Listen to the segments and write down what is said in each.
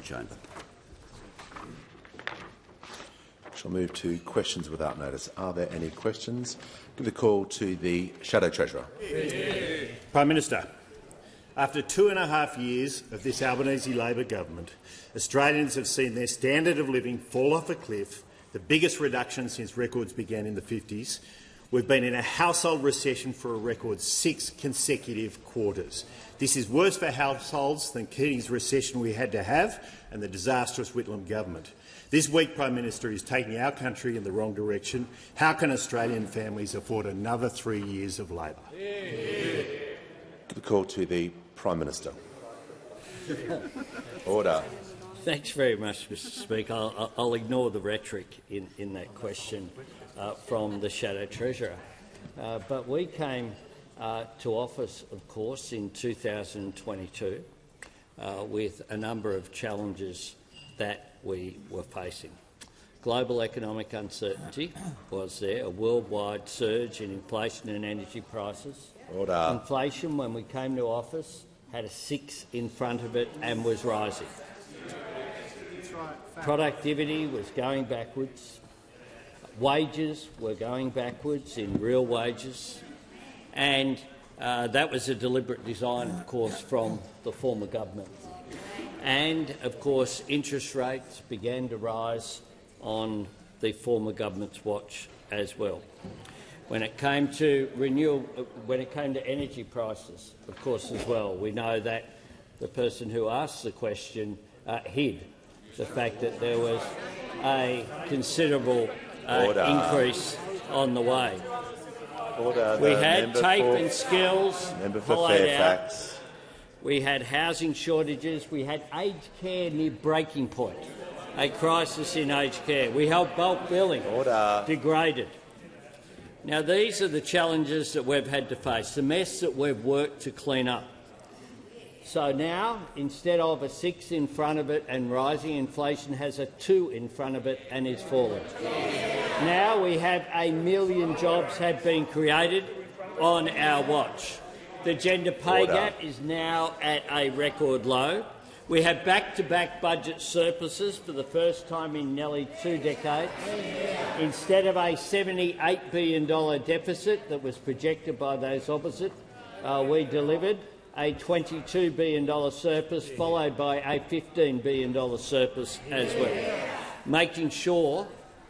chamber. Shall move to questions without notice. Are there any questions? Give the call to the Shadow Treasurer. Prime Minister, after 2.5 years of this Albanese Labor government, Australians have seen their standard of living fall off a cliff, the biggest reduction since records began in the 50s. We've been in a household recession for a record 6 consecutive quarters. This is worse for households than Keating's recession we had to have and the disastrous Whitlam government. This week, Prime Minister is taking our country in the wrong direction. How can Australian families afford another 3 years of Labor? Give the call to the Prime Minister. Order. Thanks very much, Mr Speaker. I'll ignore the rhetoric in that question from the Shadow Treasurer. But we came to office, of course, in 2022 with a number of challenges that we were facing. Global economic uncertainty was there, a worldwide surge in inflation and energy prices. Order. Inflation, when we came to office, had a 6 in front of it and was rising. Productivity was going backwards. Wages were going backwards in real wages. And that was a deliberate design, of course, from the former government. And, of course, interest rates began to rise on the former government's watch as well. When it came to energy prices, of course, as well, we know that the person who asked the question hid the fact that there was a considerable increase on the way. Order. We had tape and skills hollowed out. We had housing shortages. We had aged care near breaking point, a crisis in aged care. We held bulk billing degraded. Now, these are the challenges that we've had to face, the mess that we've worked to clean up. So now, instead of a 6 in front of it and rising, inflation has a 2 in front of it and is falling. Now we have 1 million jobs have been created on our watch. The gender pay gap is now at a record low. We have back-to-back budget surpluses for the first time in nearly 2 decades. Instead of a $78 billion deficit that was projected by those opposite, we delivered a $22 billion surplus, followed by a $15 billion surplus as well, making sure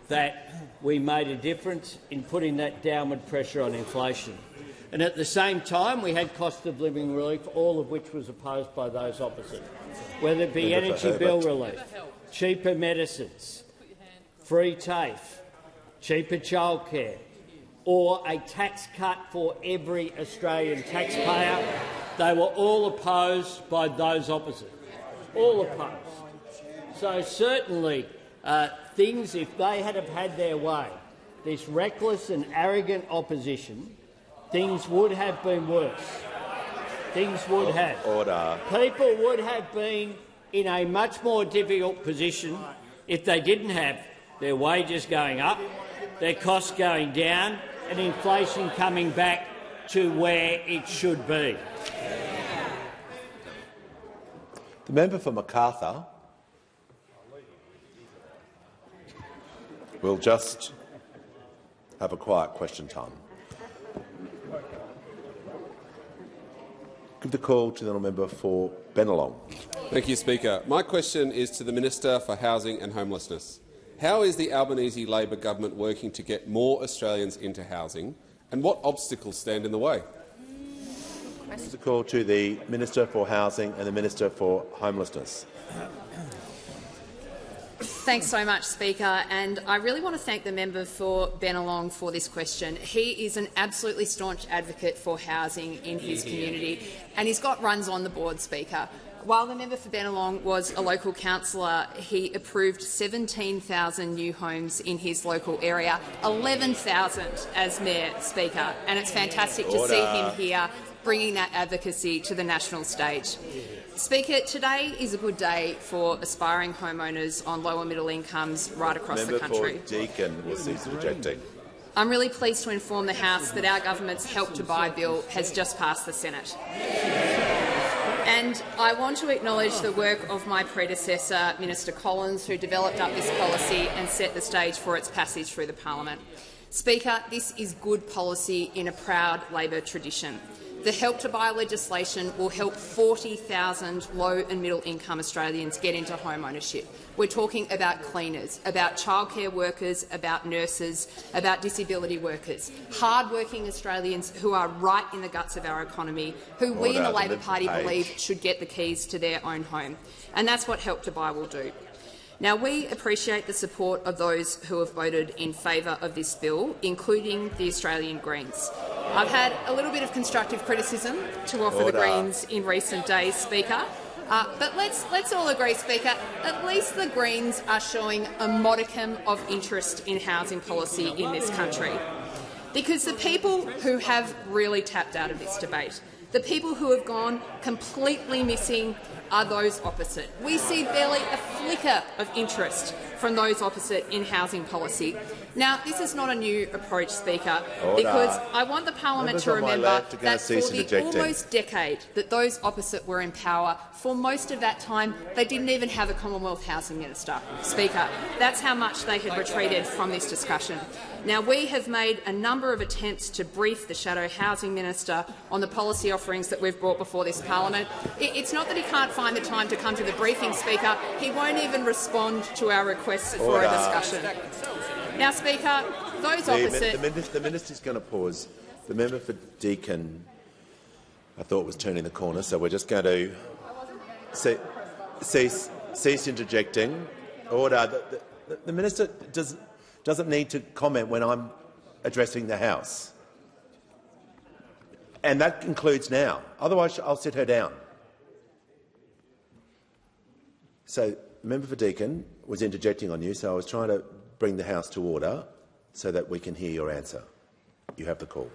that we made a difference in putting that downward pressure on inflation. And at the same time, we had cost of living relief, all of which was opposed by those opposite, whether it be energy bill relief, cheaper medicines, free TAFE, cheaper childcare, or a tax cut for every Australian taxpayer. They were all opposed by those opposite, all opposed. So certainly things, if they had have had their way, this reckless and arrogant opposition, things would have been worse. Things would have. Order. People would have been in a much more difficult position if they didn't have their wages going up, their costs going down and inflation coming back to where it should be. The member for Macarthur will just have a quiet question time. Give the call to the honourable member for Bennelong. Thank you, Speaker. My question is to the Minister for Housing and Homelessness. How is the Albanese Labor government working to get more Australians into housing, and what obstacles stand in the way? Give the call to the Minister for Housing and the Minister for Homelessness. Thanks so much, Speaker. And I really want to thank the member for Bennelong for this question. He is an absolutely staunch advocate for housing in his community, and he's got runs on the board, Speaker. While the member for Bennelong was a local councillor, he approved 17,000 new homes in his local area, 11,000 as Mayor, Speaker, and it's fantastic to see him here bringing that advocacy to the national stage. Speaker, today is a good day for aspiring homeowners on lower middle incomes right across the country. Member for Deakin will cease projecting. I'm really pleased to inform the House that our government's Help to Buy bill has just passed the Senate. And I want to acknowledge the work of my predecessor, Minister Collins, who developed up this policy and set the stage for its passage through the parliament. Speaker, this is good policy in a proud Labor tradition. The Help to Buy legislation will help 40,000 low and middle income Australians get into home ownership. We're talking about cleaners, about childcare workers, about nurses, about disability workers, hard-working Australians who are right in the guts of our economy, who we in the Labor Party believe should get the keys to their own home. And that's what Help to Buy will do. Now, we appreciate the support of those who have voted in favour of this bill, including the Australian Greens. I've had a little bit of constructive criticism to offer the Greens in recent days, Speaker. But let's all agree, Speaker, at least the Greens are showing a modicum of interest in housing policy in this country. Because the people who have really tapped out of this debate, the people who have gone completely missing, are those opposite. We see barely a flicker of interest from those opposite in housing policy. Now, this is not a new approach, Speaker, because I want the parliament to remember that for the almost decade that those opposite were in power, for most of that time they didn't even have a Commonwealth Housing Minister. Speaker, that's how much they had retreated from this discussion. Now, we have made a number of attempts to brief the Shadow Housing Minister on the policy offerings that we've brought before this parliament. It's not that he can't find the time to come to the briefing, Speaker. He won't even respond to our requests for a discussion. Now, Speaker, those opposite— The minister's going to pause. The member for Deakin, I thought, was turning the corner, so we're just going to cease interjecting. Order. The minister doesn't need to comment when I'm addressing the House. And that concludes now. Otherwise, I'll sit her down. So, the member for Deakin was interjecting on you, so I was trying to bring the House to order so that we can hear your answer. You have the call.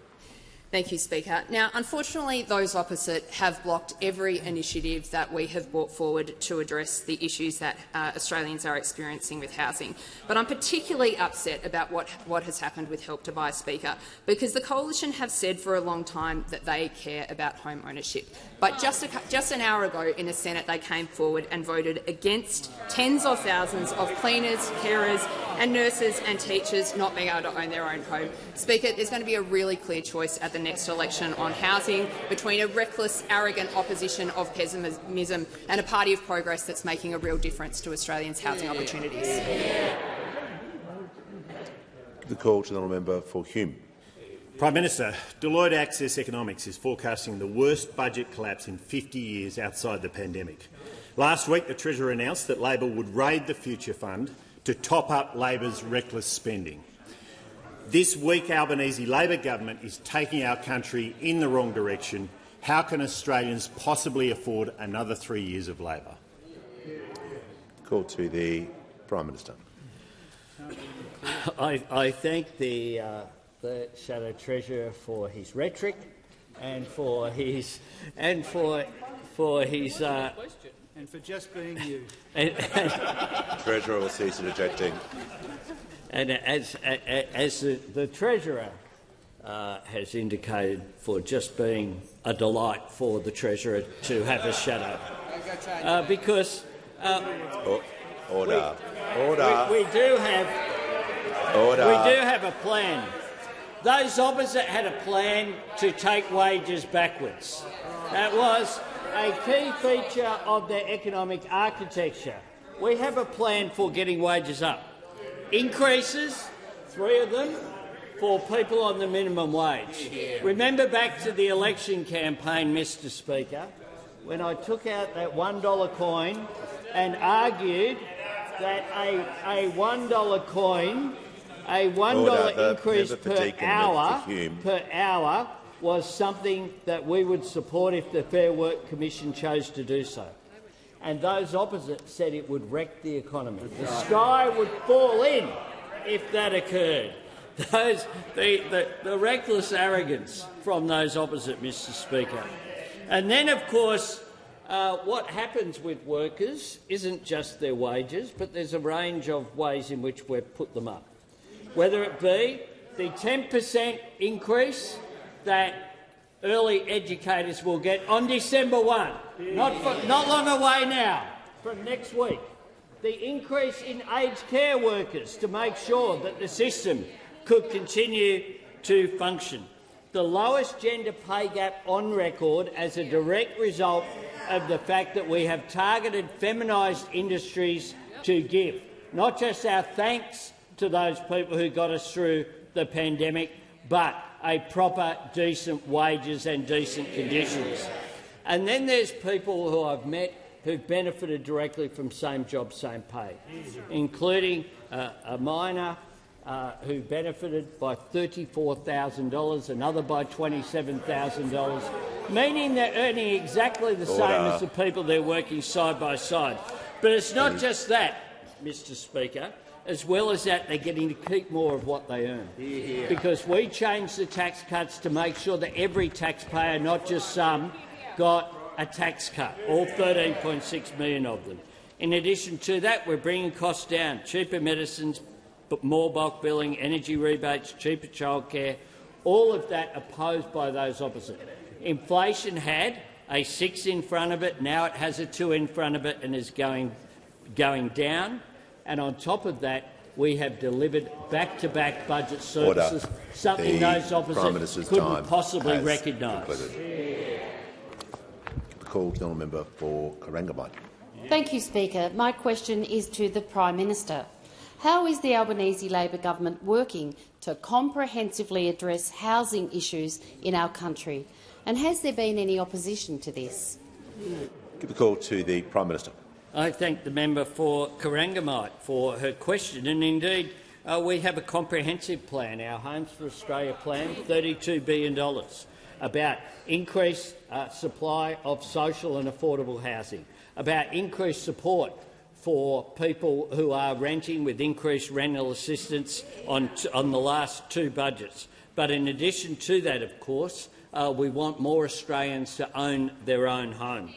Thank you, Speaker. Now, unfortunately, those opposite have blocked every initiative that we have brought forward to address the issues that Australians are experiencing with housing. But I'm particularly upset about what has happened with Help to Buy, Speaker, because the Coalition have said for a long time that they care about home ownership. But just an hour ago in the Senate, they came forward and voted against tens of thousands of cleaners, carers and nurses and teachers not being able to own their own home. Speaker, there's going to be a really clear choice at the next election on housing between a reckless, arrogant opposition of pessimism and a party of progress that's making a real difference to Australians' housing opportunities. The call to the honourable member for Hume. Prime Minister, Deloitte Access Economics is forecasting the worst budget collapse in 50 years outside the pandemic. Last week, the Treasurer announced that Labor would raid the Future Fund to top up Labor's reckless spending. This weak Albanese Labor government is taking our country in the wrong direction. How can Australians possibly afford another 3 years of Labor? Call to the Prime Minister. I thank the Shadow Treasurer for his rhetoric and for his and for just being you. Treasurer will cease interjecting. And as the Treasurer has indicated, for just being a delight for the Treasurer to have a shadow, because Order. We do have a plan. Those opposite had a plan to take wages backwards. That was a key feature of their economic architecture. We have a plan for getting wages up. Increases, 3 of them, for people on the minimum wage. Remember back to the election campaign, Mr Speaker, when I took out that $1 coin and argued that a $1 coin, a $1 increase per hour was something that we would support if the Fair Work Commission chose to do so. And those opposite said it would wreck the economy. The sky would fall in if that occurred. The reckless arrogance from those opposite, Mr Speaker. And then, of course, what happens with workers isn't just their wages, but there's a range of ways in which we've put them up. Whether it be the 10% increase that early educators will get on December 1, not long away now, from next week. The increase in aged care workers to make sure that the system could continue to function. The lowest gender pay gap on record as a direct result of the fact that we have targeted feminised industries to give, not just our thanks to those people who got us through the pandemic, but a proper, decent wages and decent conditions. And then there's people who I've met who've benefited directly from same job, same pay, including a miner who benefited by $34,000, another by $27,000, meaning they're earning exactly the same as the people they're working side by side. But it's not just that, Mr Speaker. As well as that, they're getting to keep more of what they earn, because we changed the tax cuts to make sure that every taxpayer, not just some, got a tax cut, all 13.6 million of them. In addition to that, we're bringing costs down, cheaper medicines, but more bulk billing, energy rebates, cheaper childcare, all of that opposed by those opposite. Inflation had a 6 in front of it, now it has a 2 in front of it and is going down. And on top of that, we have delivered back-to-back budget services, something those opposite couldn't possibly recognise. Call the member for Corangamite. Thank you, Speaker. My question is to the Prime Minister. How is the Albanese Labor government working to comprehensively address housing issues in our country? And has there been any opposition to this? Give the call to the Prime Minister. I thank the member for Corangamite for her question, and indeed we have a comprehensive plan, our Homes for Australia plan, $32 billion, about increased supply of social and affordable housing, about increased support for people who are renting with increased rental assistance on the last 2 budgets. But in addition to that, of course, we want more Australians to own their own home.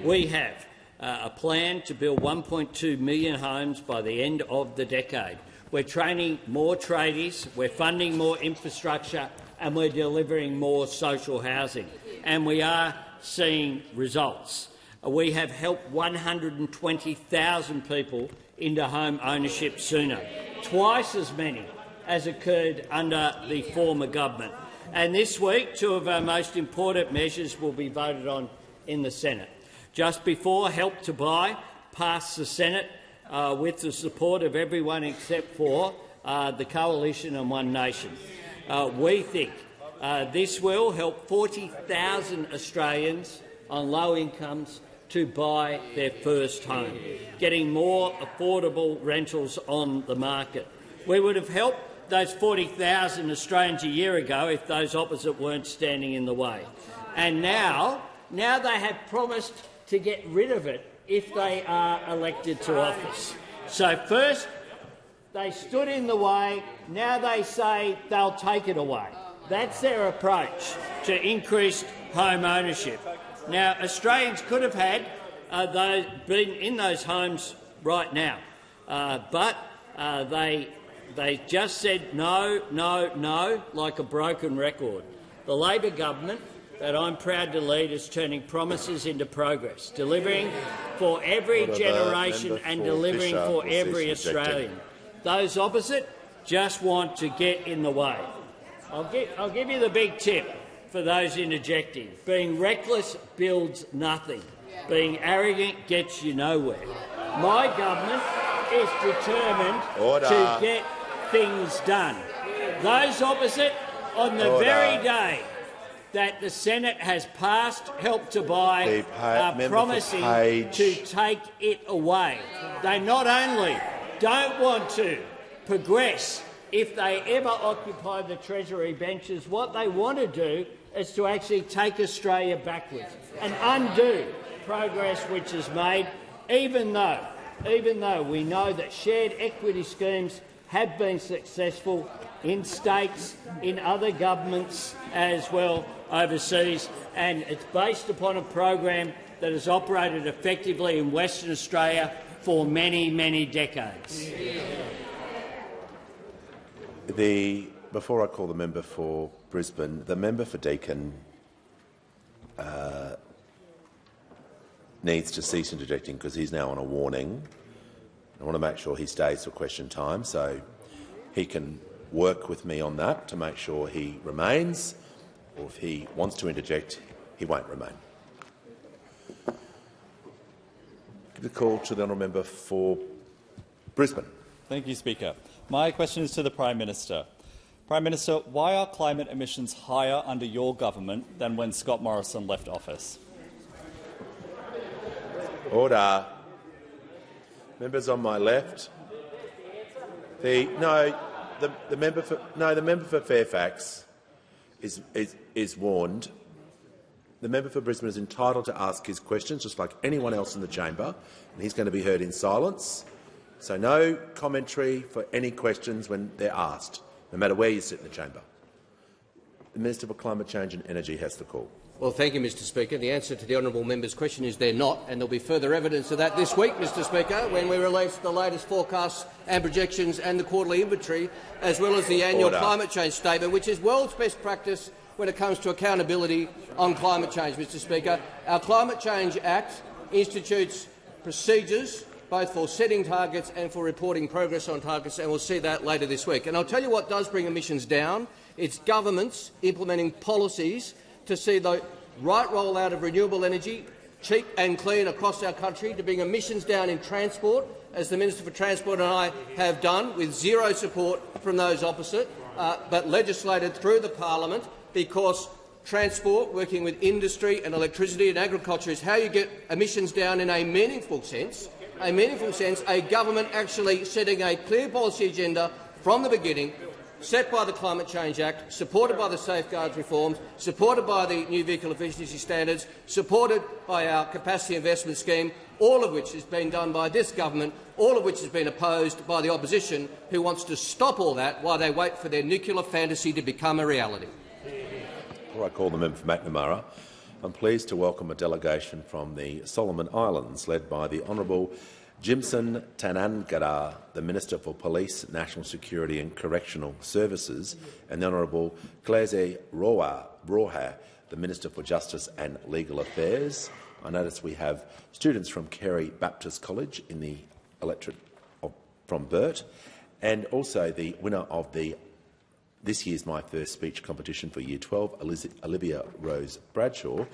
We have a plan to build 1.2 million homes by the end of the decade. We're training more tradies, we're funding more infrastructure and we're delivering more social housing. And we are seeing results. We have helped 120,000 people into home ownership sooner, twice as many as occurred under the former government. And this week, 2 of our most important measures will be voted on in the Senate. Just before Help to Buy passed the Senate with the support of everyone except for the Coalition and One Nation. We think this will help 40,000 Australians on low incomes to buy their first home, getting more affordable rentals on the market. We would have helped those 40,000 Australians a year ago if those opposite weren't standing in the way. And now they have promised to get rid of it if they are elected to office. So first they stood in the way, now they say they'll take it away. That's their approach to increased home ownership. Now, Australians could have had been in those homes right now, but they just said no, no, no, like a broken record. The Labor government that I'm proud to lead is turning promises into progress, delivering for every generation and delivering for every Australian. Those opposite just want to get in the way. I'll give you the big tip for those interjecting. Being reckless builds nothing. Being arrogant gets you nowhere. My government is determined to get things done. Those opposite, on the very day that the Senate has passed Help to Buy, are promising to take it away. They not only don't want to progress if they ever occupy the Treasury benches, what they want to do is to actually take Australia backwards and undo progress which is made, even though we know that shared equity schemes have been successful in states, in other governments as well overseas, and it's based upon a program that has operated effectively in Western Australia for many, many decades. Before I call the member for Brisbane, the member for Deakin needs to cease interjecting because he's now on a warning. I want to make sure he stays for question time, so he can work with me on that to make sure he remains, or if he wants to interject, he won't remain. Give the call to the honourable member for Brisbane. Thank you, Speaker. My question is to the Prime Minister. Prime Minister, why are climate emissions higher under your government than when Scott Morrison left office? Order. Members on my left. The member for Fairfax is warned. The member for Brisbane is entitled to ask his questions, just like anyone else in the chamber, and he's going to be heard in silence. So no commentary for any questions when they're asked, no matter where you sit in the chamber. The Minister for Climate Change and Energy has the call. Well, thank you, Mr Speaker. The answer to the honourable member's question is they're not, and there'll be further evidence of that this week, Mr Speaker, when we release the latest forecasts and projections and the quarterly inventory, as well as the annual climate change statement, which is world's best practice when it comes to accountability on climate change, Mr Speaker. Our Climate Change Act institutes procedures both for setting targets and for reporting progress on targets, and we'll see that later this week. And I'll tell you what does bring emissions down. It's governments implementing policies to see the right rollout of renewable energy, cheap and clean across our country, to bring emissions down in transport, as the Minister for Transport and I have done, with zero support from those opposite, but legislated through the parliament, because transport, working with industry and electricity and agriculture, is how you get emissions down in a meaningful sense. A government actually setting a clear policy agenda from the beginning, set by the Climate Change Act, supported by the safeguards reforms, supported by the new vehicle efficiency standards, supported by our capacity investment scheme, all of which has been done by this government, all of which has been opposed by the opposition, who wants to stop all that while they wait for their nuclear fantasy to become a reality. Before I call the member for McNamara, I'm pleased to welcome a delegation from the Solomon Islands, led by the Honourable Jimson Tanangara, the Minister for Police, National Security and Correctional Services, and the Honourable Kleze Roha, the Minister for Justice and Legal Affairs. I notice we have students from Carey Baptist College in the electorate from Burt, and also the winner of this year's My First Speech competition for Year 12, Olivia Rose Bradshaw.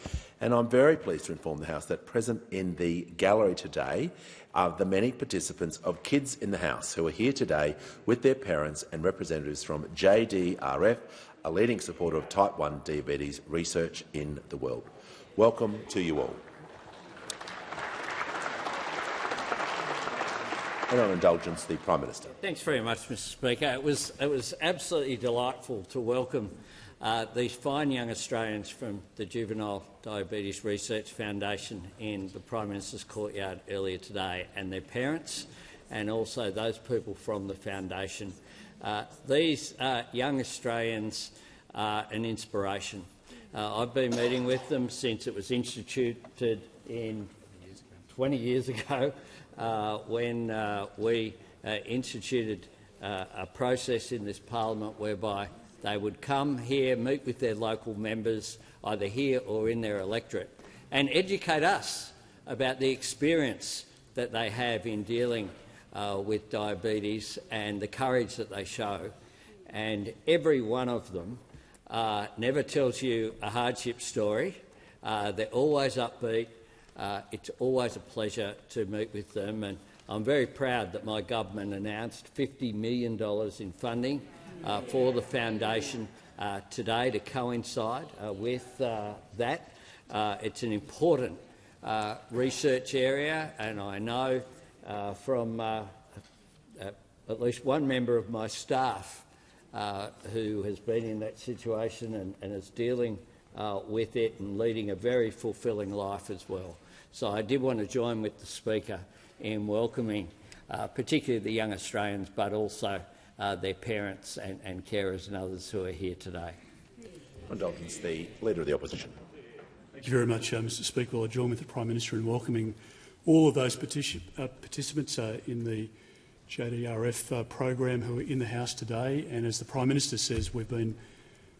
And I'm very pleased to inform the House that present in the gallery today are the many participants of Kids in the House who are here today with their parents and representatives from JDRF, a leading supporter of type 1 diabetes research in the world. Welcome to you all. And on indulgence, the Prime Minister. Thanks very much, Mr Speaker. It was absolutely delightful to welcome these fine young Australians from the Juvenile Diabetes Research Foundation in the Prime Minister's courtyard earlier today, and their parents, and also those people from the foundation. These young Australians are an inspiration. I've been meeting with them since it was instituted in 20 years ago, when we instituted a process in this parliament whereby they would come here, meet with their local members, either here or in their electorate, and educate us about the experience that they have in dealing with diabetes and the courage that they show. And every one of them never tells you a hardship story. They're always upbeat. It's always a pleasure to meet with them, and I'm very proud that my government announced $50 million in funding for the foundation today to coincide with that. It's an important research area, and I know from at least one member of my staff who has been in that situation and is dealing with it and leading a very fulfilling life as well. So I did want to join with the Speaker in welcoming particularly the young Australians, but also their parents and carers and others who are here today. Indulgence, the Leader of the Opposition. Thank you very much, Mr Speaker. Well, I join with the Prime Minister in welcoming all of those participants in the JDRF program who are in the House today. And as the Prime Minister says, we've been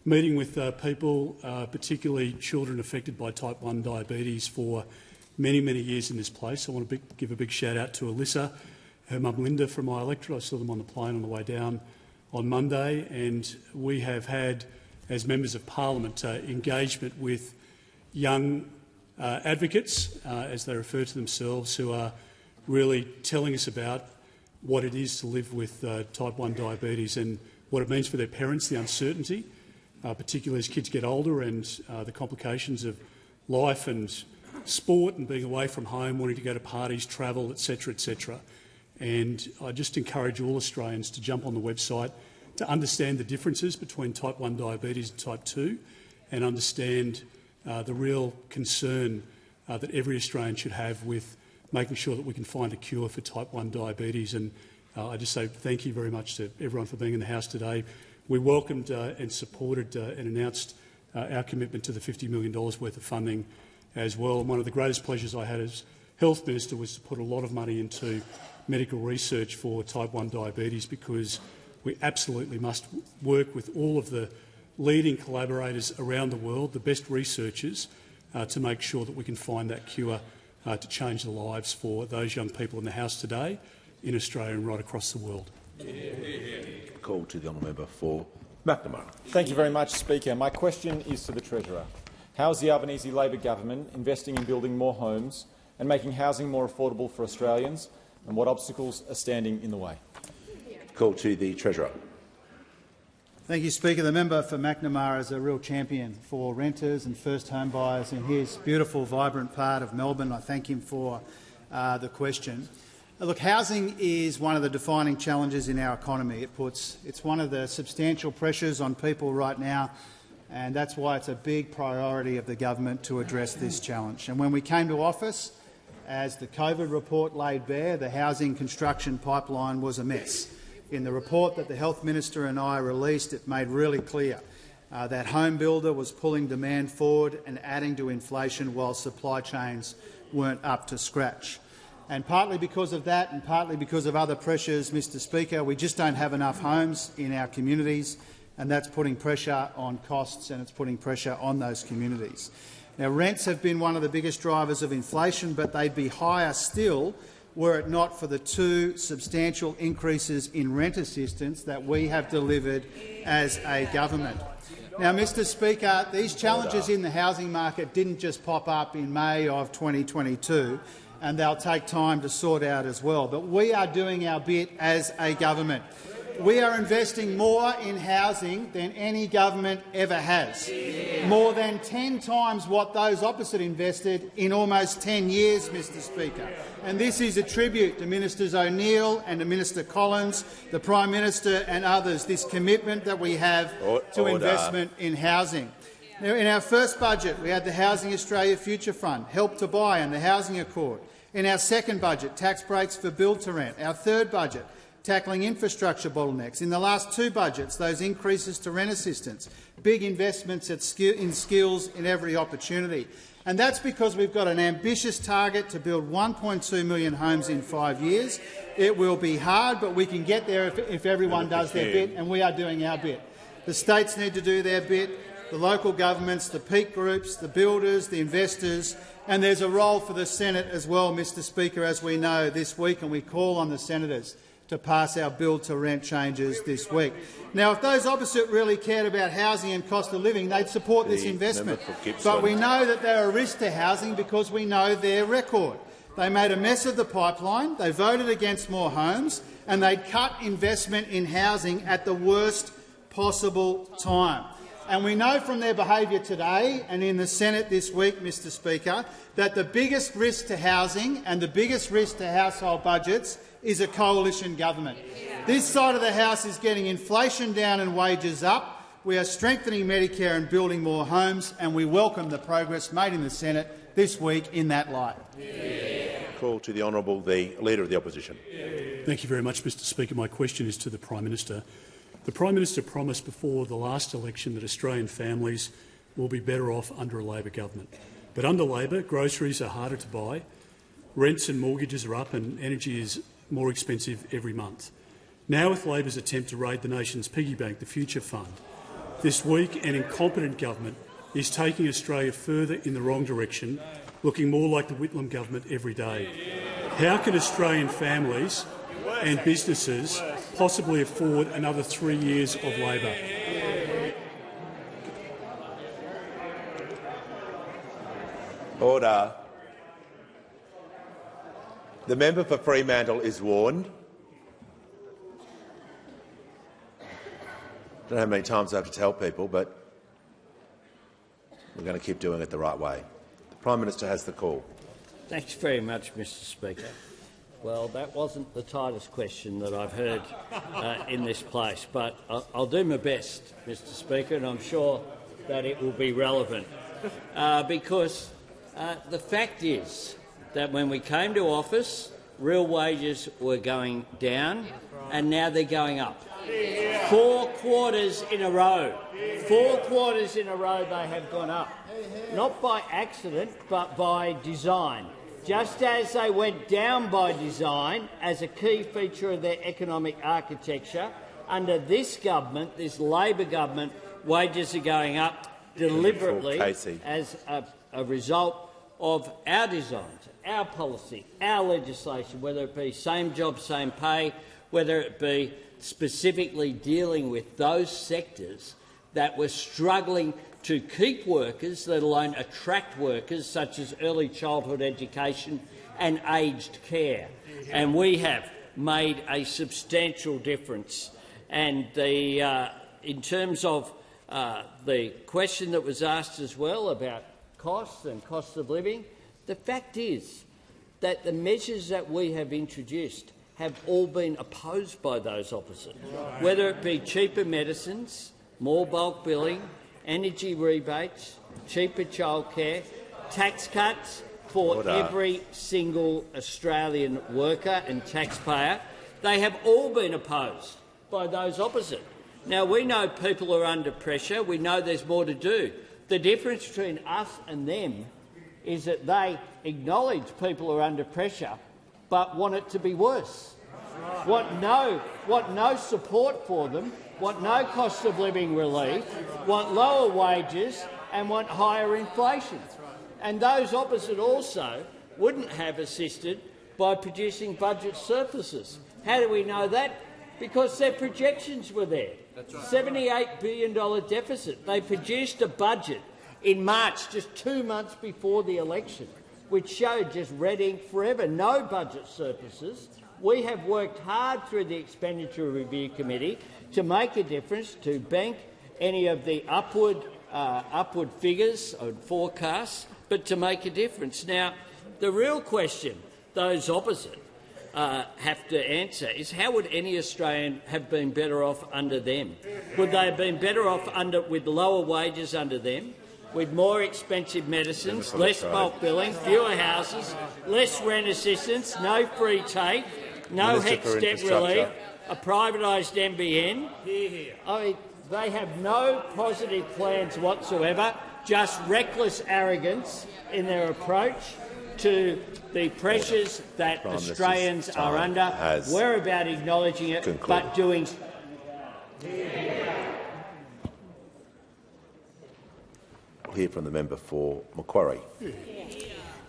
meeting with people, particularly children affected by type 1 diabetes, for many, many years in this place. I want to give a big shout-out to Alyssa, her mum Linda from my electorate. I saw them on the plane on the way down on Monday, and we have had, as members of parliament, engagement with young advocates, as they refer to themselves, who are really telling us about what it is to live with type 1 diabetes and what it means for their parents, the uncertainty, particularly as kids get older, and the complications of life and sport and being away from home, wanting to go to parties, travel, etc., etc. And I just encourage all Australians to jump on the website to understand the differences between type 1 diabetes and type 2 and understand the real concern that every Australian should have with making sure that we can find a cure for type 1 diabetes. And I just say thank you very much to everyone for being in the House today. We welcomed and supported and announced our commitment to the $50 million worth of funding as well. And one of the greatest pleasures I had as Health Minister was to put a lot of money into medical research for type 1 diabetes, because we absolutely must work with all of the leading collaborators around the world, the best researchers, to make sure that we can find that cure to change the lives for those young people in the House today, in Australia and right across the world. Call to the honourable member for McNamara. Thank you very much, Speaker. My question is to the Treasurer. How is the Albanese Labor government investing in building more homes and making housing more affordable for Australians, and what obstacles are standing in the way? Call to the Treasurer. Thank you, Speaker. The member for McNamara is a real champion for renters and first home buyers in his beautiful, vibrant part of Melbourne. I thank him for the question. Look, housing is one of the defining challenges in our economy. It's one of the substantial pressures on people right now, and that's why it's a big priority of the government to address this challenge. And when we came to office, as the COVID report laid bare, the housing construction pipeline was a mess. In the report that the Health Minister and I released, it made really clear that home builder was pulling demand forward and adding to inflation while supply chains weren't up to scratch. And partly because of that and partly because of other pressures, Mr Speaker, we just don't have enough homes in our communities, and that's putting pressure on costs and it's putting pressure on those communities. Now, rents have been one of the biggest drivers of inflation, but they'd be higher still were it not for the two substantial increases in rent assistance that we have delivered as a government. Now, Mr Speaker, these challenges in the housing market didn't just pop up in May of 2022, and they'll take time to sort out as well. But we are doing our bit as a government. We are investing more in housing than any government ever has, more than 10 times what those opposite invested in almost 10 years, Mr Speaker. And this is a tribute to Ministers O'Neill and to Minister Collins, the Prime Minister and others, this commitment that we have to investment in housing. Now, in our first budget, we had the Housing Australia Future Fund, Help to Buy and the Housing Accord. In our second budget, tax breaks for build-to-rent. Our third budget, tackling infrastructure bottlenecks. In the last two budgets, those increases to rent assistance, big investments in skills in every opportunity. And that's because we've got an ambitious target to build 1.2 million homes in 5 years. It will be hard, but we can get there if everyone does their bit, and we are doing our bit. The states need to do their bit, the local governments, the peak groups, the builders, the investors, and there's a role for the Senate as well, Mr Speaker, as we know this week, and we call on the senators to pass our build-to-rent changes this week. Now, if those opposite really cared about housing and cost of living, they'd support this investment. But we know that they're a risk to housing because we know their record. They made a mess of the pipeline, they voted against more homes, and they cut investment in housing at the worst possible time. And we know from their behaviour today and in the Senate this week, Mr Speaker, that the biggest risk to housing and the biggest risk to household budgets is a coalition government. This side of the House is getting inflation down and wages up. We are strengthening Medicare and building more homes, and we welcome the progress made in the Senate this week in that light. Call to the Honourable the Leader of the Opposition. Thank you very much, Mr Speaker. My question is to the Prime Minister. The Prime Minister promised before the last election that Australian families will be better off under a Labor government. But under Labor, groceries are harder to buy, rents and mortgages are up and energy is more expensive every month. Now, with Labor's attempt to raid the nation's piggy bank, the Future Fund, This weak and incompetent government is taking Australia further in the wrong direction, looking more like the Whitlam government every day. How can Australian families and businesses possibly afford another 3 years of Labor? Order. The member for Fremantle is warned. I don't know how many times I have to tell people, but we're going to keep doing it the right way. The Prime Minister has the call. Thanks very much, Mr Speaker. Well, that wasn't the tightest question that I've heard in this place, but I'll do my best, Mr Speaker, and I'm sure that it will be relevant because the fact is that when we came to office, real wages were going down and now they're going up. 4 quarters in a row. 4 quarters in a row they have gone up. Not by accident, but by design. Just as they went down by design as a key feature of their economic architecture, under this government, this Labor government, wages are going up deliberately as a result of our designs, our policy, our legislation, whether it be same job, same pay, whether it be specifically dealing with those sectors that were struggling to keep workers, let alone attract workers, such as early childhood education and aged care. And we have made a substantial difference. And in terms of the question that was asked as well about costs and cost of living, the fact is that the measures that we have introduced have all been opposed by those opposite, whether it be cheaper medicines, more bulk billing, energy rebates, cheaper childcare, tax cuts for every single Australian worker and taxpayer. They have all been opposed by those opposite. Now, we know people are under pressure. We know there's more to do. The difference between us and them is that they acknowledge people are under pressure but want it to be worse. Want no support for them, want no cost of living relief, want lower wages and want higher inflation. And those opposite also wouldn't have assisted by producing budget surpluses. How do we know that? Because their projections were there. $78 billion deficit. They produced a budget in March, just 2 months before the election, which showed just red ink forever, no budget surpluses. We have worked hard through the Expenditure Review Committee to make a difference, to bank any of the upward figures and forecasts, but to make a difference. Now, the real question those opposite have to answer is how would any Australian have been better off under them? Would they have been better off with lower wages under them, with more expensive medicines, less bulk billing, fewer houses, less rent assistance, no free take, no HECS debt relief, a privatised NBN? I mean, they have no positive plans whatsoever, just reckless arrogance in their approach to the pressures that Australians are under. We're about acknowledging it, but doing. We'll hear from the member for Macquarie.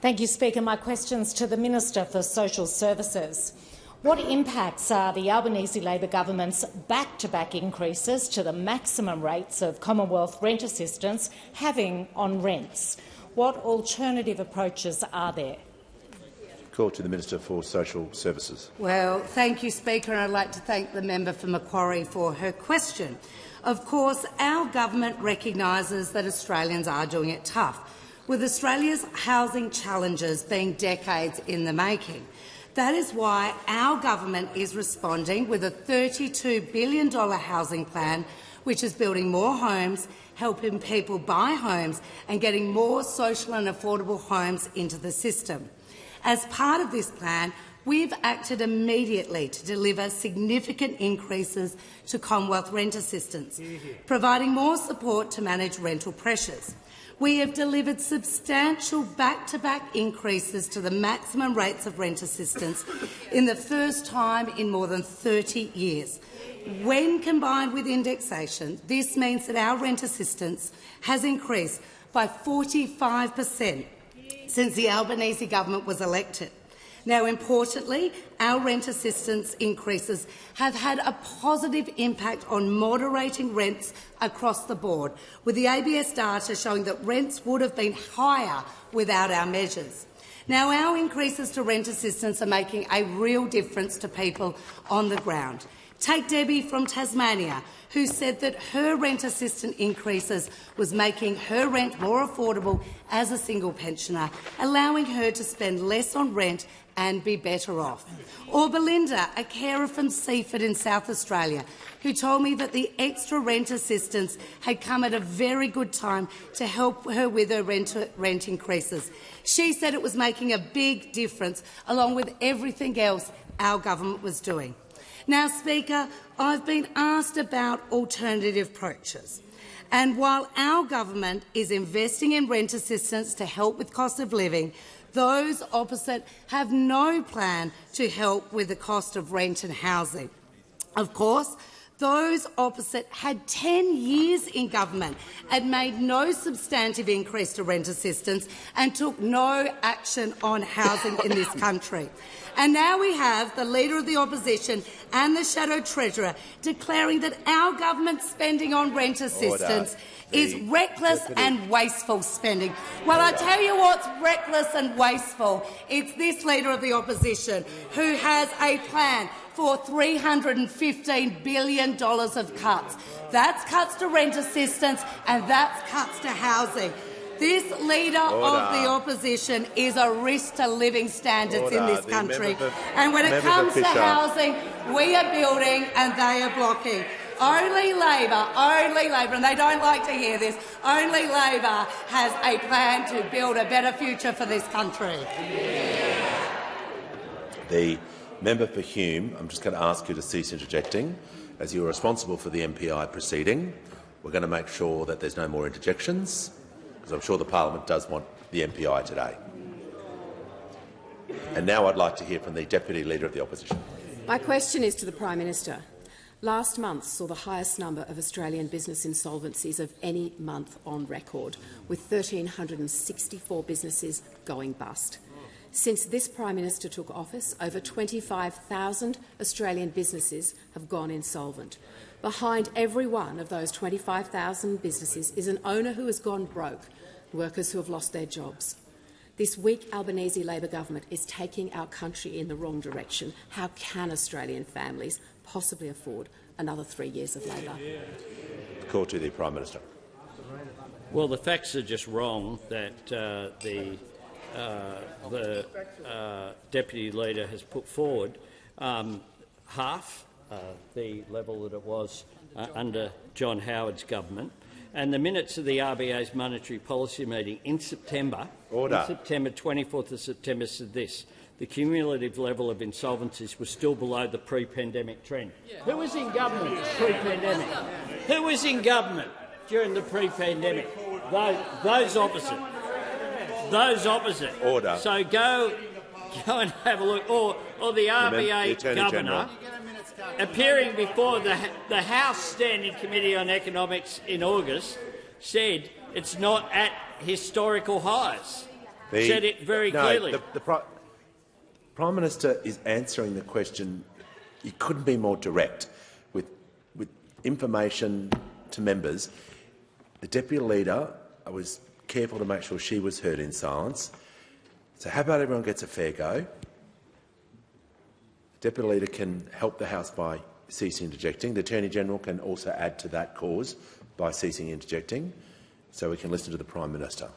Thank you, Speaker. My question's to the Minister for Social Services. What impacts are the Albanese Labor government's back-to-back increases to the maximum rates of Commonwealth rent assistance having on rents? What alternative approaches are there? Call to the Minister for Social Services. Well, thank you, Speaker, and I'd like to thank the member for Macquarie for her question. Of course, our government recognises that Australians are doing it tough, with Australia's housing challenges being decades in the making. That is why our government is responding with a $32 billion housing plan, which is building more homes, helping people buy homes and getting more social and affordable homes into the system. As part of this plan, we've acted immediately to deliver significant increases to Commonwealth rent assistance, providing more support to manage rental pressures. We have delivered substantial back-to-back increases to the maximum rates of rent assistance in the first time in more than 30 years. When combined with indexation, this means that our rent assistance has increased by 45% since the Albanese government was elected. Now, importantly, our rent assistance increases have had a positive impact on moderating rents across the board, with the ABS data showing that rents would have been higher without our measures. Now, our increases to rent assistance are making a real difference to people on the ground. Take Debbie from Tasmania, who said that her rent assistance increases was making her rent more affordable as a single pensioner, allowing her to spend less on rent and be better off. Or Belinda, a carer from Seaford in South Australia, who told me that the extra rent assistance had come at a very good time to help her with her rent increases. She said it was making a big difference, along with everything else our government was doing. Now, Speaker, I've been asked about alternative approaches. And while our government is investing in rent assistance to help with cost of living, those opposite have no plan to help with the cost of rent and housing. Of course, those opposite had 10 years in government and made no substantive increase to rent assistance and took no action on housing in this country. And now we have the Leader of the Opposition and the Shadow Treasurer declaring that our government's spending on rent assistance is reckless and wasteful spending. Well, I tell you what's reckless and wasteful. It's this Leader of the Opposition who has a plan for $315 billion of cuts. That's cuts to rent assistance and that's cuts to housing. This Leader of the Opposition is a risk to living standards in this country. And when it comes to housing, we are building and they are blocking. Only Labor, and they don't like to hear this, only Labor has a plan to build a better future for this country. The member for Hume, I'm just going to ask you to cease interjecting. As you are responsible for the MPI proceeding, we're going to make sure that there's no more interjections, because I'm sure the parliament does want the MPI today. And now I'd like to hear from the Deputy Leader of the Opposition. My question is to the Prime Minister. Last month saw the highest number of Australian business insolvencies of any month on record, with 1,364 businesses going bust. Since this Prime Minister took office, over 25,000 Australian businesses have gone insolvent. Behind every one of those 25,000 businesses is an owner who has gone broke, workers who have lost their jobs. This weak Albanese Labor government is taking our country in the wrong direction. How can Australian families possibly afford another 3 years of Labor? Call to the Prime Minister. Well, the facts are just wrong that the Deputy Leader has put forward. Half the level that it was under John Howard's government. And the minutes of the RBA's monetary policy meeting in September, 24th of September, said this: the cumulative level of insolvencies was still below the pre-pandemic trend. Who was in government pre-pandemic? Who was in government during the pre-pandemic? Those opposite. Those opposite. Order. So go and have a look. Or the RBA Governor appearing before the House Standing Committee on Economics in August said it's not at historical highs. Said it very clearly. The Prime Minister is answering the question. He couldn't be more direct with information to members. The Deputy Leader, I was careful to make sure she was heard in silence. So how about everyone gets a fair go? The Deputy Leader can help the House by ceasing interjecting. The Attorney-General can also add to that cause by ceasing interjecting, so we can listen to the Prime Minister.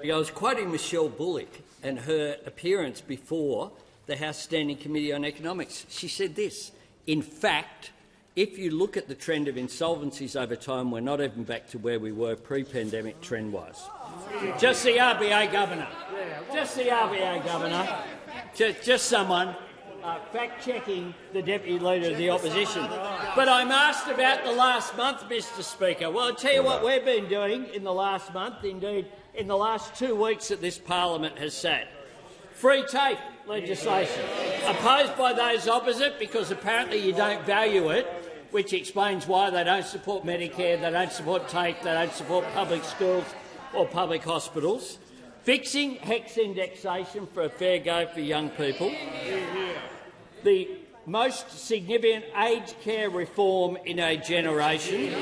I was quoting Michelle Bullock and her appearance before the House Standing Committee on Economics. She said this: in fact, if you look at the trend of insolvencies over time, we're not even back to where we were pre-pandemic trend-wise. Just the RBA Governor. Just the RBA Governor. Just someone fact-checking the Deputy Leader of the Opposition. But I'm asked about the last month, Mr Speaker. Well, I'll tell you what we've been doing in the last month, indeed in the last 2 weeks that this parliament has sat. Free TAFE legislation, opposed by those opposite because apparently you don't value it, which explains why they don't support Medicare, they don't support TAFE, they don't support public schools or public hospitals. Fixing HECS indexation for a fair go for young people. The most significant aged care reform in a generation.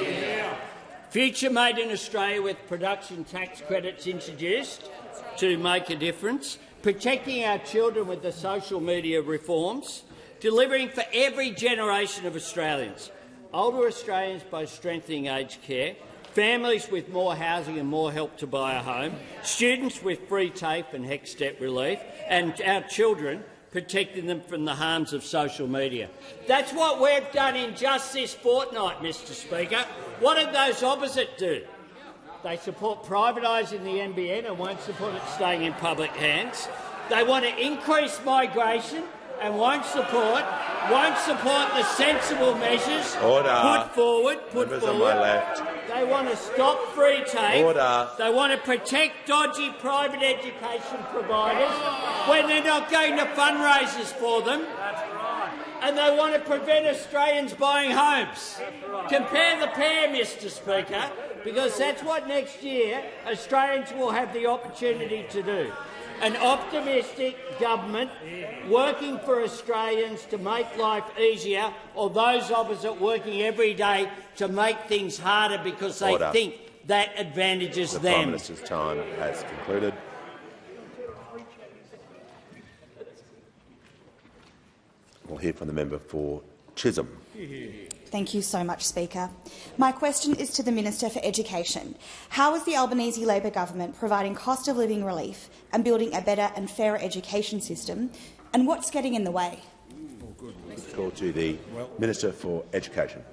Future Made in Australia with production tax credits introduced to make a difference. Protecting our children with the social media reforms. Delivering for every generation of Australians. Older Australians by strengthening aged care. Families with more housing and more help to buy a home, students with free TAFE and HECS debt relief, and our children protecting them from the harms of social media. That's what we've done in just this fortnight, Mr Speaker. What did those opposite do? They support privatising the NBN and won't support it staying in public hands. They want to increase migration and won't support the sensible measures put forward. On my left. They want to stop free TAFE. Order. They want to protect dodgy private education providers when they're not going to fundraisers for them. That's right. And they want to prevent Australians buying homes. Right. Compare the pair, Mr Speaker, because that's what next year Australians will have the opportunity to do. An optimistic government working for Australians to make life easier, or those opposite working every day to make things harder because they think that advantages them. The Prime Minister's time has concluded. We'll hear from the member for Chisholm. Thank you so much, Speaker. My question is to the Minister for Education. How is the Albanese Labor government providing cost of living relief and building a better and fairer education system, and what's getting in the way? Call to the Minister for Education.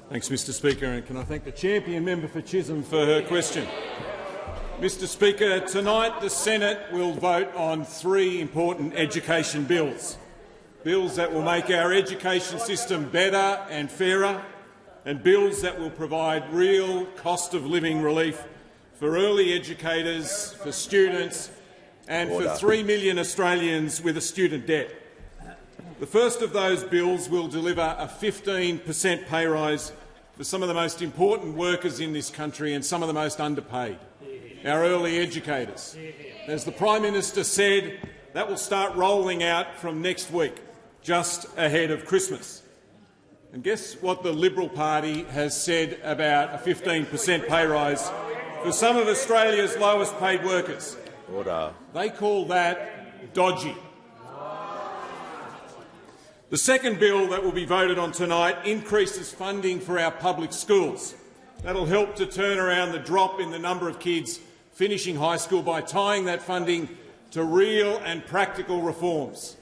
Thanks, Mr Speaker, and can I thank the champion member for Chisholm for her question. Mr Speaker, tonight the Senate will vote on 3 important education bills. Bills that will make our education system better and fairer, and bills that will provide real cost of living relief for early educators, for students and for 3 million Australians with a student debt. The first of those bills will deliver a 15% pay rise for some of the most important workers in this country and some of the most underpaid, our early educators. As the Prime Minister said, that will start rolling out from next week, just ahead of Christmas. And guess what the Liberal Party has said about a 15% pay rise for some of Australia's lowest paid workers? Order. They call that dodgy. The second bill that will be voted on tonight increases funding for our public schools. That will help to turn around the drop in the number of kids finishing high school by tying that funding to real and practical reforms,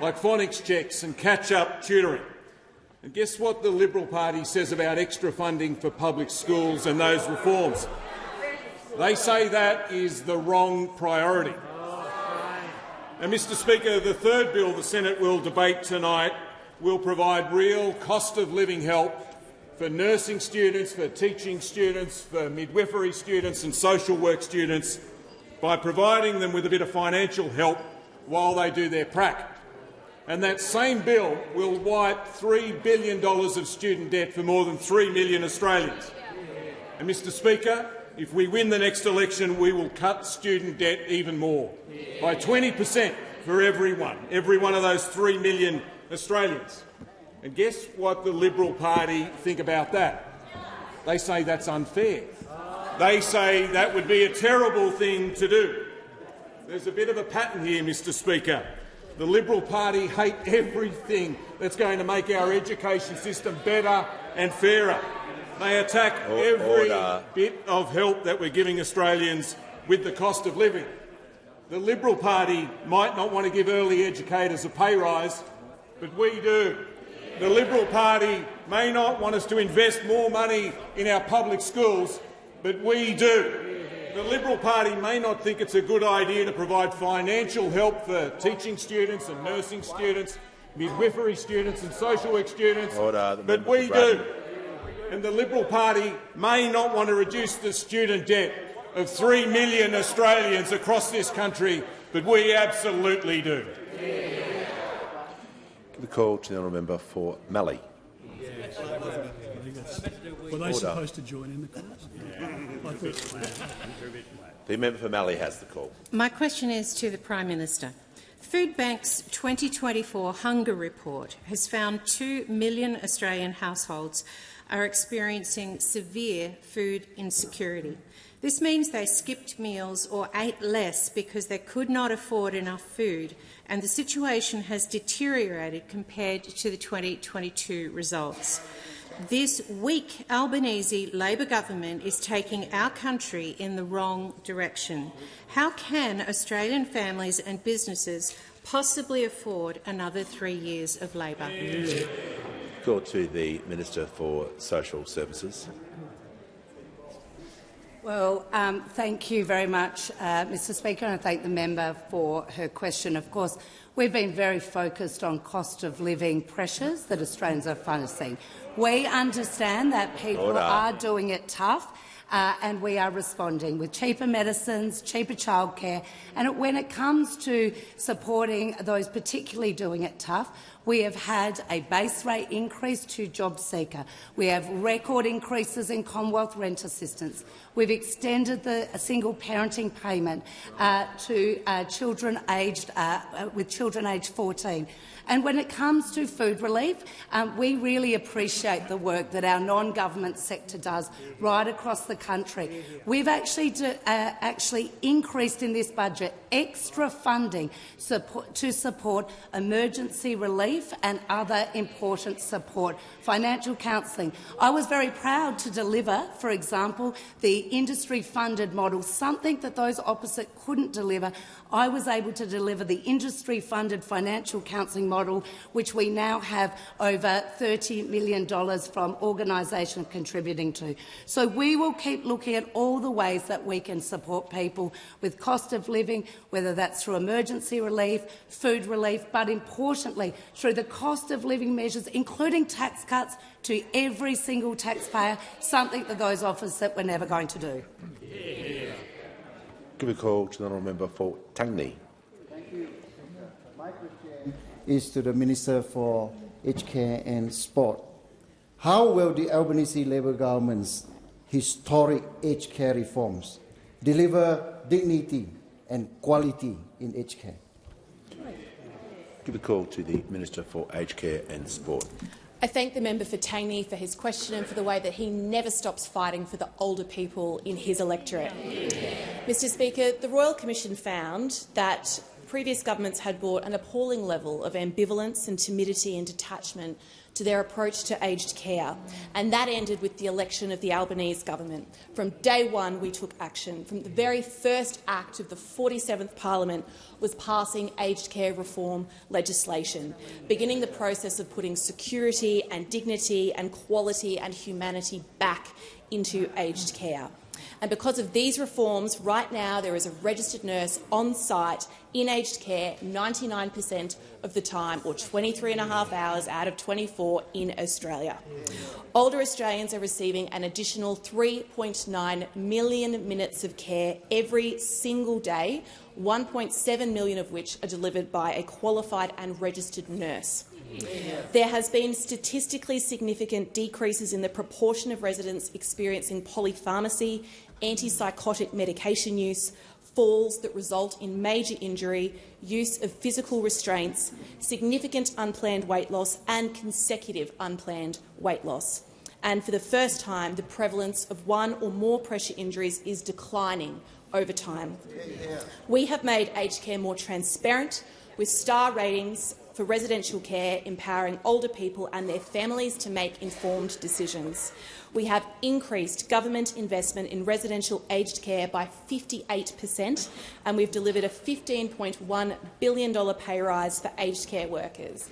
like phonics checks and catch-up tutoring. And guess what the Liberal Party says about extra funding for public schools and those reforms? They say that is the wrong priority. And, Mr Speaker, the third bill the Senate will debate tonight will provide real cost-of-living help for nursing students, for teaching students, for midwifery students and social work students by providing them with a bit of financial help while they do their prac. And that same bill will wipe $3 billion of student debt for more than 3 million Australians. And, Mr Speaker, if we win the next election, we will cut student debt even more, by 20% for every one of those 3 million Australians. And guess what the Liberal Party think about that? They say that's unfair. They say that would be a terrible thing to do. There's a bit of a pattern here, Mr Speaker. The Liberal Party hate everything that's going to make our education system better and fairer. They attack every bit of help that we're giving Australians with the cost of living. The Liberal Party might not want to give early educators a pay rise, but we do. The Liberal Party may not want us to invest more money in our public schools, but we do. The Liberal Party may not think it's a good idea to provide financial help for teaching students and nursing students, midwifery students and social work students, but we do. And the Liberal Party may not want to reduce the student debt of 3 million Australians across this country, but we absolutely do. Give a call to the honourable member for Mallee. Were they supposed to join in the calls? The member for Mallee has the call. My question is to the Prime Minister. Food Bank's 2024 Hunger Report has found 2 million Australian households are experiencing severe food insecurity. This means they skipped meals or ate less because they could not afford enough food, and the situation has deteriorated compared to the 2022 results. This weak Albanese Labor government is taking our country in the wrong direction. How can Australian families and businesses possibly afford another 3 years of Labor? Call to the Minister for Social Services. Well, thank you very much, Mr Speaker, and I thank the member for her question. Of course, we've been very focused on cost of living pressures that Australians are facing. We understand that people are doing it tough, and we are responding with cheaper medicines, cheaper childcare, and when it comes to supporting those particularly doing it tough, we have had a base rate increase to JobSeeker. We have record increases in Commonwealth rent assistance. We've extended the single parenting payment to children aged 14. And when it comes to food relief, we really appreciate the work that our non-government sector does right across the country. We've actually increased in this budget extra funding to support emergency relief and other important support, financial counselling. I was very proud to deliver, for example, the industry-funded model, something that those opposite couldn't deliver. I was able to deliver the industry-funded financial counselling model, which we now have over $30 million from organisations contributing to. So we will keep looking at all the ways that we can support people with cost of living, whether that's through emergency relief, food relief, but importantly through the cost of living measures, including tax cuts to every single taxpayer, something that those opposite were never going to do. Give a call to the honourable member for Tangney. Thank you. My question is to the Minister for Aged Care and Sport. How will the Albanese Labor government's historic aged care reforms deliver dignity and quality in aged care? Give a call to the Minister for Aged Care and Sport. I thank the member for Tangney for his question and for the way that he never stops fighting for the older people in his electorate. Mr Speaker, the Royal Commission found that previous governments had brought an appalling level of ambivalence and timidity and detachment to their approach to aged care, and that ended with the election of the Albanese government. From day one, we took action. From the very first act of the 47th Parliament was passing aged care reform legislation, beginning the process of putting security and dignity and quality and humanity back into aged care. And because of these reforms, right now there is a registered nurse on site in aged care 99% of the time, or 23.5 hours out of 24 in Australia. Older Australians are receiving an additional 3.9 million minutes of care every single day, 1.7 million of which are delivered by a qualified and registered nurse. There has been statistically significant decreases in the proportion of residents experiencing polypharmacy, antipsychotic medication use, falls that result in major injury, use of physical restraints, significant unplanned weight loss and consecutive unplanned weight loss. And for the first time, the prevalence of one or more pressure injuries is declining over time. We have made aged care more transparent, with star ratings for residential care, empowering older people and their families to make informed decisions. We have increased government investment in residential aged care by 58%, and we've delivered a $15.1 billion pay rise for aged care workers.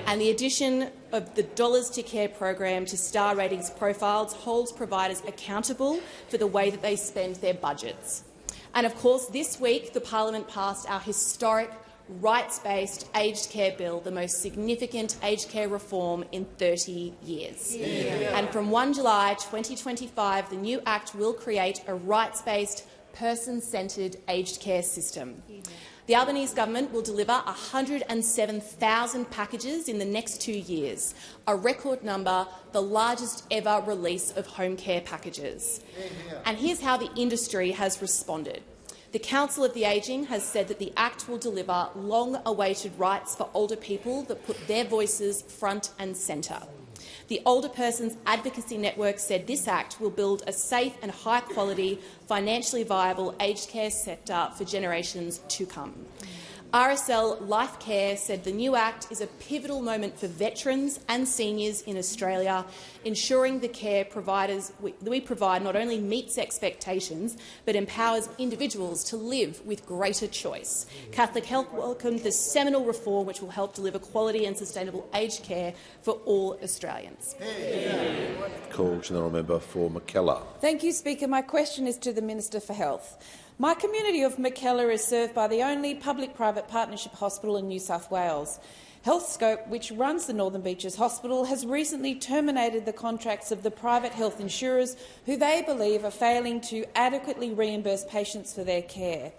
And the addition of the Dollars to Care program to star ratings profiles holds providers accountable for the way that they spend their budgets. And of course, this week the Parliament passed our historic rights-based aged care bill, the most significant aged care reform in 30 years. And from 1 July 2025, the new Act will create a rights-based, person-centred aged care system. The Albanese government will deliver 107,000 packages in the next 2 years, a record number, the largest ever release of home care packages. And here's how the industry has responded. The Council of the Ageing has said that the Act will deliver long-awaited rights for older people that put their voices front and centre. The Older Persons Advocacy Network said this Act will build a safe and high-quality, financially viable aged care sector for generations to come. RSL Life Care said the new Act is a pivotal moment for veterans and seniors in Australia, ensuring the care we provide not only meets expectations but empowers individuals to live with greater choice. Catholic Health welcomed the seminal reform which will help deliver quality and sustainable aged care for all Australians. Call General Member for Mackellar. Thank you, Speaker. My question is to the Minister for Health. My community of Mackellar is served by the only public-private partnership hospital in New South Wales. Healthscope, which runs the Northern Beaches Hospital, has recently terminated the contracts of the private health insurers who they believe are failing to adequately reimburse patients for their care.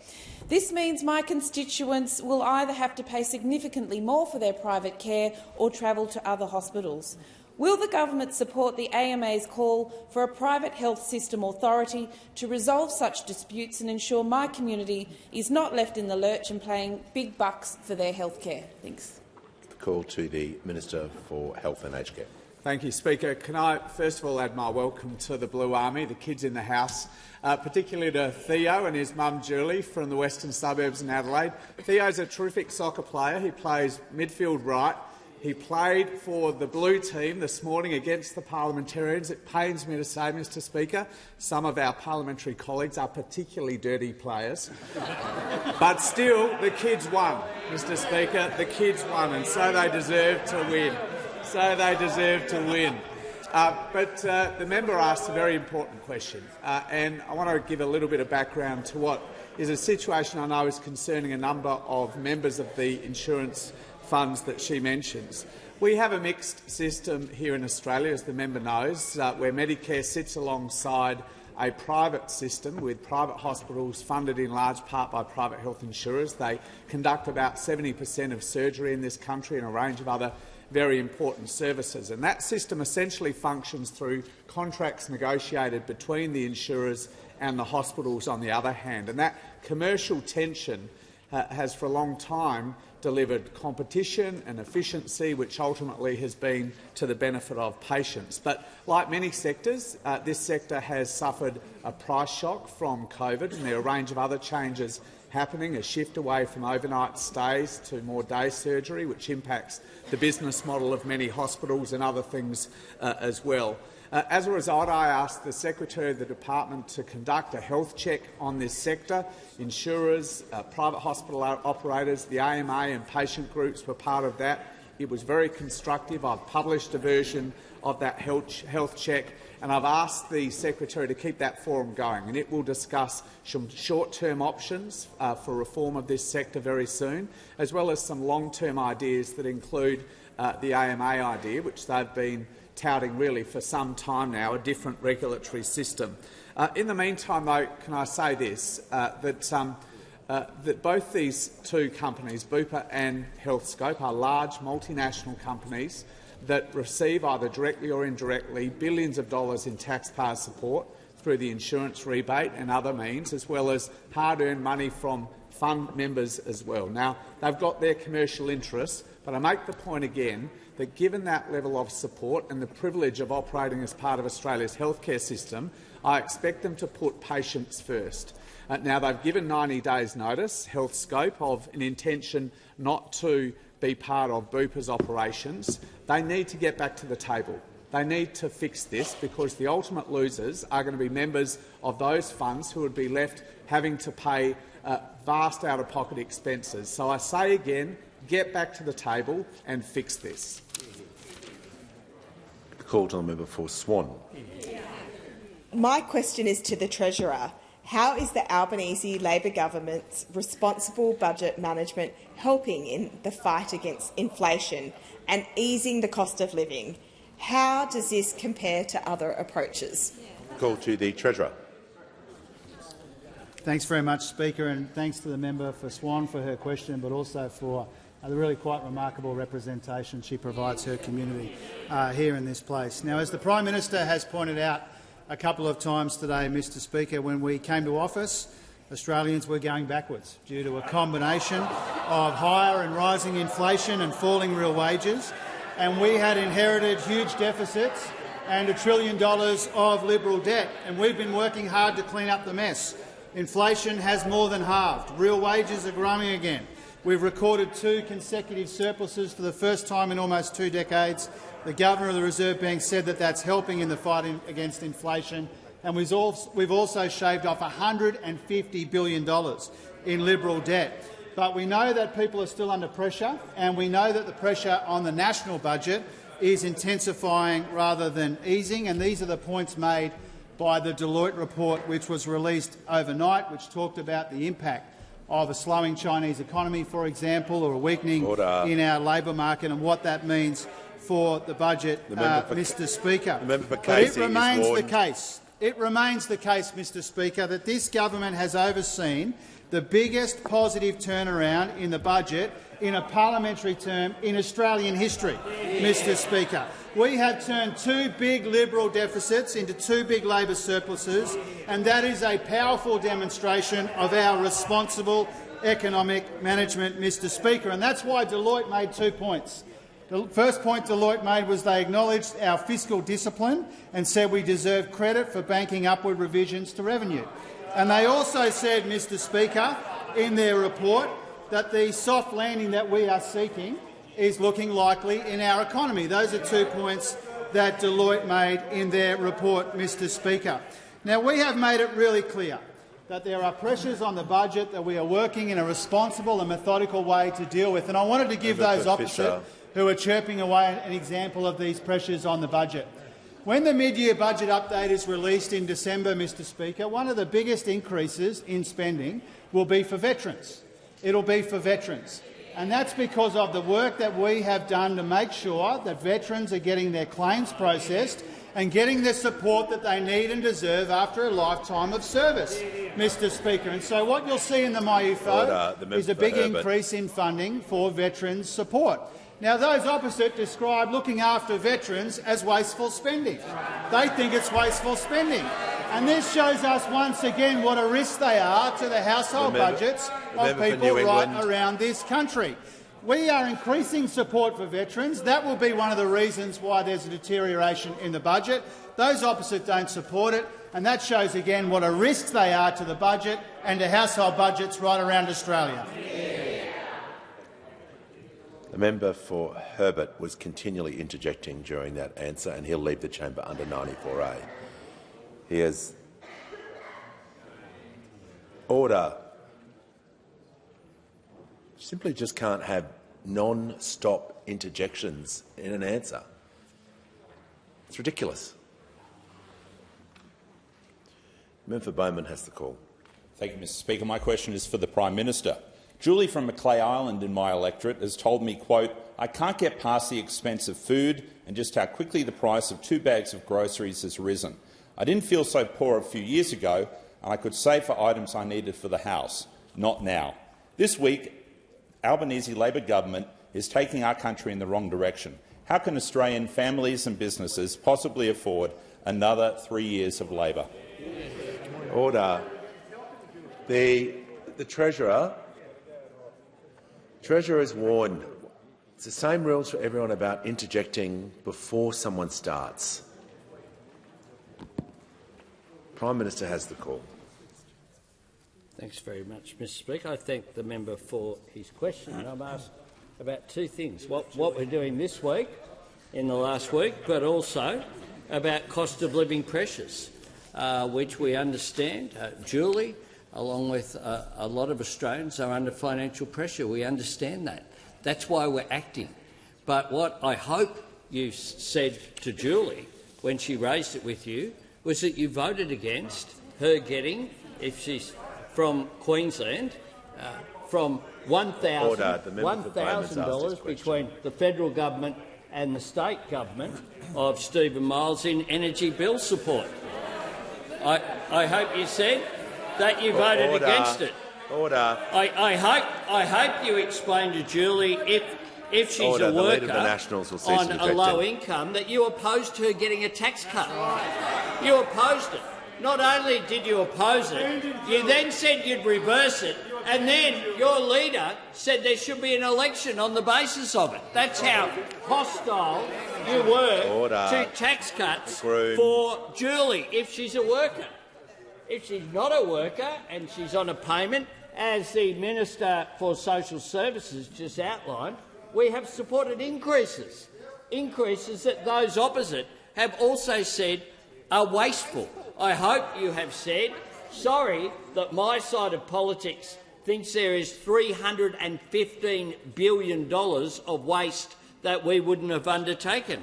This means my constituents will either have to pay significantly more for their private care or travel to other hospitals. Will the government support the AMA's call for a private health system authority to resolve such disputes and ensure my community is not left in the lurch and paying big bucks for their health care? Thanks. Call to the Minister for Health and Aged Care. Thank you, Speaker. Can I first of all add my welcome to the Blue Army, the kids in the house, particularly to Theo and his mum Julie from the western suburbs in Adelaide. Theo's a terrific soccer player. He plays midfield right. He played for the blue team this morning against the parliamentarians. It pains me to say, Mr Speaker, some of our parliamentary colleagues are particularly dirty players. But still, the kids won, Mr Speaker. The kids won, and so they deserve to win. So they deserve to win. But the member asked a very important question, and I want to give a little bit of background to what is a situation I know is concerning a number of members of the insurance funds that she mentions. We have a mixed system here in Australia, as the member knows, where Medicare sits alongside a private system with private hospitals funded in large part by private health insurers. They conduct about 70% of surgery in this country and a range of other very important services. And that system essentially functions through contracts negotiated between the insurers and the hospitals on the other hand. And that commercial tension has for a long time delivered competition and efficiency, which ultimately has been to the benefit of patients. But like many sectors, this sector has suffered a price shock from COVID, and there are a range of other changes happening, a shift away from overnight stays to more day surgery, which impacts the business model of many hospitals and other things as well. As a result, I asked the Secretary of the Department to conduct a health check on this sector. Insurers, private hospital operators, the AMA and patient groups were part of that. It was very constructive. I've published a version of that health check, and I've asked the Secretary to keep that forum going, and it will discuss some short-term options for reform of this sector very soon, as well as some long-term ideas that include the AMA idea, which they've been touting really for some time now, a different regulatory system. In the meantime, though, can I say this, that both these two companies, Bupa and Healthscope, are large multinational companies that receive either directly or indirectly billions of dollars in taxpayer support through the insurance rebate and other means, as well as hard-earned money from fund members as well. Now, they've got their commercial interests, but I make the point again that given that level of support and the privilege of operating as part of Australia's healthcare system, I expect them to put patients first. Now, they've given 90 days' notice, Healthscope, of an intention not to be part of Bupa's operations, they need to get back to the table. They need to fix this because the ultimate losers are going to be members of those funds who would be left having to pay vast out-of-pocket expenses. So I say again, get back to the table and fix this. The call to the member for Swan. My question is to the Treasurer. How is the Albanese Labor government's responsible budget management helping in the fight against inflation and easing the cost of living? How does this compare to other approaches? Call to the Treasurer. Thanks very much, Speaker, and thanks to the member for Swan for her question, but also for the really quite remarkable representation she provides her community here in this place. Now, as the Prime Minister has pointed out a couple of times today, Mr Speaker, when we came to office, Australians were going backwards due to a combination of higher and rising inflation and falling real wages, and we had inherited huge deficits and $1 trillion of Liberal debt, and we've been working hard to clean up the mess. Inflation has more than halved. Real wages are growing again. We've recorded 2 consecutive surpluses for the first time in almost 2 decades. The Governor of the Reserve Bank said that that's helping in the fight against inflation. And we've also shaved off $150 billion in Liberal debt. But we know that people are still under pressure, and we know that the pressure on the national budget is intensifying rather than easing. And these are the points made by the Deloitte report, which was released overnight, which talked about the impact of a slowing Chinese economy, for example, or a weakening in our labour market, and what that means for the budget, Mr Speaker. But it remains the case. It remains the case, Mr Speaker, that this government has overseen the biggest positive turnaround in the budget in a parliamentary term in Australian history, Mr Speaker. We have turned 2 big Liberal deficits into 2 big Labor surpluses, and that is a powerful demonstration of our responsible economic management, Mr Speaker. And that's why Deloitte made 2 points. The first point Deloitte made was they acknowledged our fiscal discipline and said we deserve credit for banking upward revisions to revenue. And they also said, Mr Speaker, in their report that the soft landing that we are seeking is looking likely in our economy. Those are 2 points that Deloitte made in their report, Mr Speaker. Now, we have made it really clear that there are pressures on the budget that we are working in a responsible and methodical way to deal with. And I wanted to give those opposite who are chirping away an example of these pressures on the budget. When the mid-year budget update is released in December, Mr Speaker, one of the biggest increases in spending will be for veterans. It will be for veterans. And that's because of the work that we have done to make sure that veterans are getting their claims processed and getting the support that they need and deserve after a lifetime of service, Mr Speaker. And so what you'll see in the MyUFO is a big increase in funding for veterans' support. Now, those opposite describe looking after veterans as wasteful spending. They think it's wasteful spending. And this shows us once again what a risk they are to the household budgets of people right around this country. We are increasing support for veterans. That will be one of the reasons why there's a deterioration in the budget. Those opposite don't support it, and that shows again what a risk they are to the budget and to household budgets right around Australia. The member for Herbert was continually interjecting during that answer, and he'll leave the chamber under 94A. He has order. Simply just can't have non-stop interjections in an answer. It's ridiculous. The member for Bowman has the call. Thank you, Mr Speaker. My question is for the Prime Minister. Julie from Macleay Island in my electorate has told me, quote, "I can't get past the expense of food and just how quickly the price of 2 bags of groceries has risen. I didn't feel so poor a few years ago, and I could save for items I needed for the house. Not now." This week, Albanese Labor government is taking our country in the wrong direction. How can Australian families and businesses possibly afford another 3 years of Labor? Order. The Treasurer has warned. It's the same rules for everyone about interjecting before someone starts. Prime Minister has the call. Thanks very much, Mr Speaker. I thank the member for his question. And I'm asked about two things, what we're doing this week, in the last week, but also about cost of living pressures, which we understand. Julie, along with a lot of Australians, are under financial pressure. We understand that. That's why we're acting. But what I hope you said to Julie when she raised it with you was that you voted against her getting, if she's from Queensland, from $1,000 between the federal government and the state government of Stephen Miles in energy bill support. I hope you said that you voted against it. Order. I hope you explain to Julie if she's a worker on a low income that you opposed her getting a tax cut. You opposed it. Not only did you oppose it, you then said you'd reverse it, and then your leader said there should be an election on the basis of it. That's how hostile you were to tax cuts for Julie if she's a worker. If she's not a worker and she's on a payment, as the Minister for Social Services just outlined, we have supported increases that those opposite have also said are wasteful. I hope you have said, sorry that my side of politics thinks there is $315 billion of waste that we wouldn't have undertaken.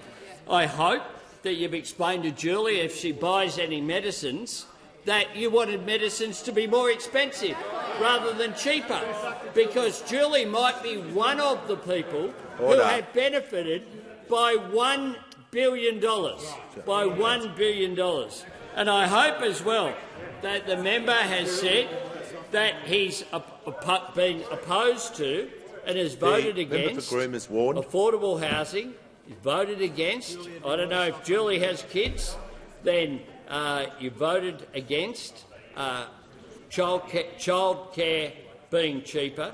I hope that you've explained to Julie, if she buys any medicines, that you wanted medicines to be more expensive rather than cheaper, because Julie might be one of the people who have benefited by $1 billion. By $1 billion. And I hope as well that the member has said that he's been opposed to and has voted against affordable housing. He's voted against. I don't know if Julie has kids, then you voted against childcare being cheaper.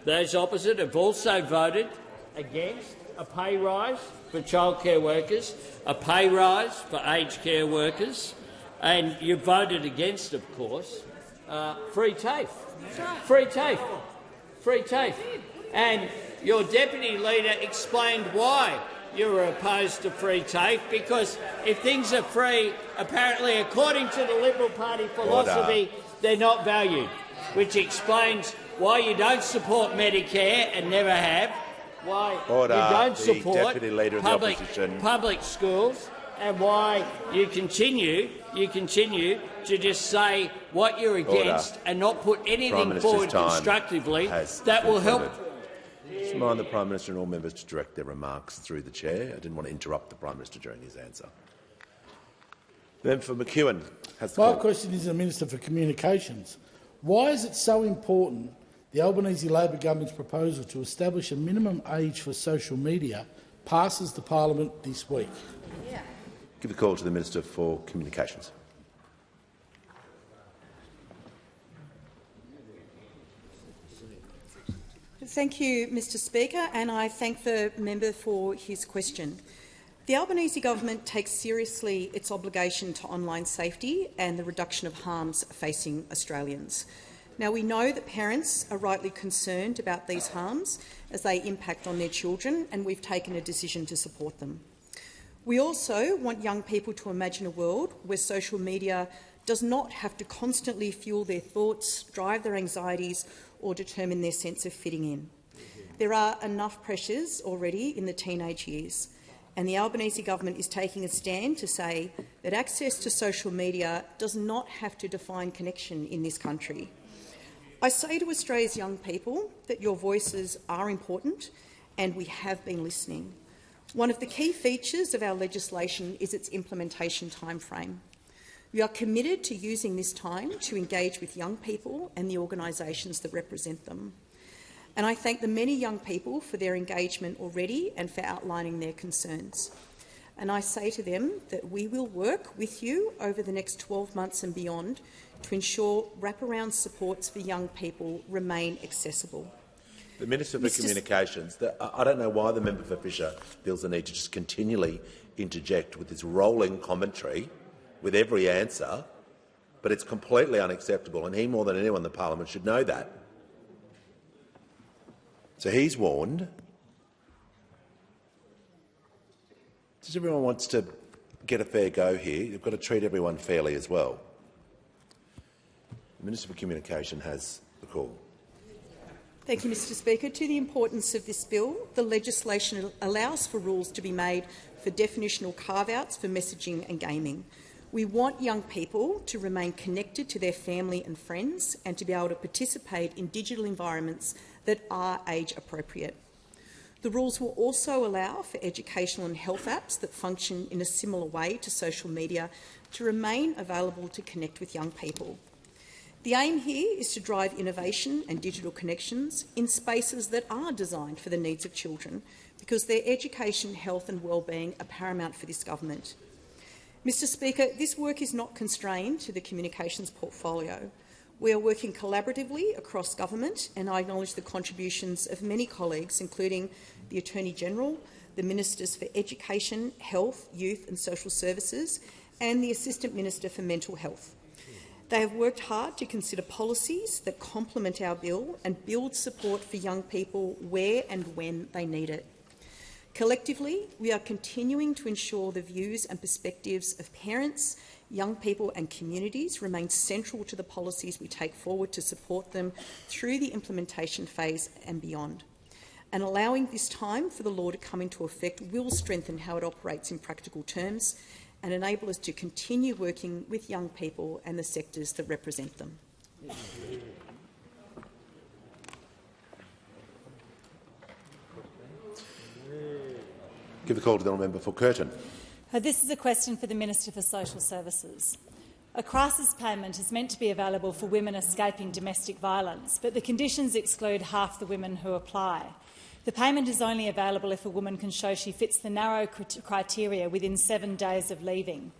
Those opposite have also voted against a pay rise for childcare workers, a pay rise for aged care workers, and you voted against, of course, free TAFE. Free TAFE. Free TAFE. And your deputy leader explained why you were opposed to free TAFE, because if things are free, apparently, according to the Liberal Party philosophy, they're not valued, which explains why you don't support Medicare and never have, why you don't support public schools, and why you continue to just say what you're against and not put anything forward constructively that will help. Just remind the Prime Minister and all members to direct their remarks through the chair. I didn't want to interrupt the Prime Minister during his answer. Then for McEwen has the My question is to the Minister for Communications. Why is it so important the Albanese Labor government's proposal to establish a minimum age for social media passes the parliament this week? Give the call to the Minister for Communications. Thank you, Mr Speaker, and I thank the member for his question. The Albanese government takes seriously its obligation to online safety and the reduction of harms facing Australians. Now, we know that parents are rightly concerned about these harms as they impact on their children, and we've taken a decision to support them. We also want young people to imagine a world where social media does not have to constantly fuel their thoughts, drive their anxieties or determine their sense of fitting in. There are enough pressures already in the teenage years, and the Albanese government is taking a stand to say that access to social media does not have to define connection in this country. I say to Australia's young people that your voices are important, and we have been listening. One of the key features of our legislation is its implementation timeframe. We are committed to using this time to engage with young people and the organisations that represent them. And I thank the many young people for their engagement already and for outlining their concerns. And I say to them that we will work with you over the next 12 months and beyond to ensure wraparound supports for young people remain accessible. The Minister for Communications, I don't know why the member for Fisher feels the need to just continually interject with this rolling commentary with every answer, but it's completely unacceptable, and he more than anyone in the parliament should know that. So he's warned. Does everyone wants to get a fair go here? You've got to treat everyone fairly as well. The Minister for Communication has the call. Thank you, Mr Speaker. To the importance of this bill, the legislation allows for rules to be made for definitional carve-outs for messaging and gaming. We want young people to remain connected to their family and friends and to be able to participate in digital environments that are age-appropriate. The rules will also allow for educational and health apps that function in a similar way to social media to remain available to connect with young people. The aim here is to drive innovation and digital connections in spaces that are designed for the needs of children, because their education, health and wellbeing are paramount for this government. Mr Speaker, this work is not constrained to the communications portfolio. We are working collaboratively across government, and I acknowledge the contributions of many colleagues, including the Attorney-General, the Ministers for Education, Health, Youth and Social Services, and the Assistant Minister for Mental Health. They have worked hard to consider policies that complement our bill and build support for young people where and when they need it. Collectively, we are continuing to ensure the views and perspectives of parents, young people and communities remain central to the policies we take forward to support them through the implementation phase and beyond. And allowing this time for the law to come into effect will strengthen how it operates in practical terms and enable us to continue working with young people and the sectors that represent them. Give the call to the honourable member for Curtin. This is a question for the Minister for Social Services. A crisis payment is meant to be available for women escaping domestic violence, but the conditions exclude half the women who apply. The payment is only available if a woman can show she fits the narrow criteria within 7 days of leaving.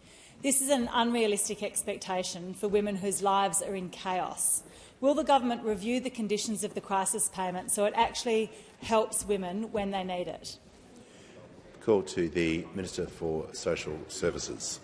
This is an unrealistic expectation for women whose lives are in chaos. Will the government review the conditions of the crisis payment so it actually helps women when they need it? Call to the Minister for Social Services.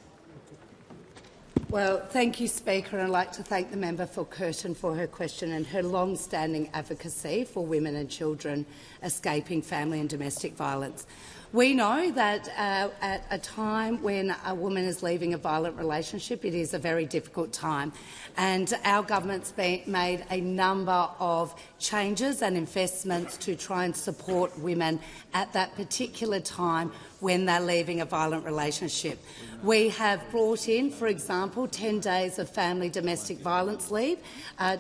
Well, thank you, Speaker, and I'd like to thank the member for Curtin for her question and her long-standing advocacy for women and children escaping family and domestic violence. We know that at a time when a woman is leaving a violent relationship, it is a very difficult time. And our government's made a number of changes and investments to try and support women at that particular time when they're leaving a violent relationship. We have brought in, for example, 10 days of family domestic violence leave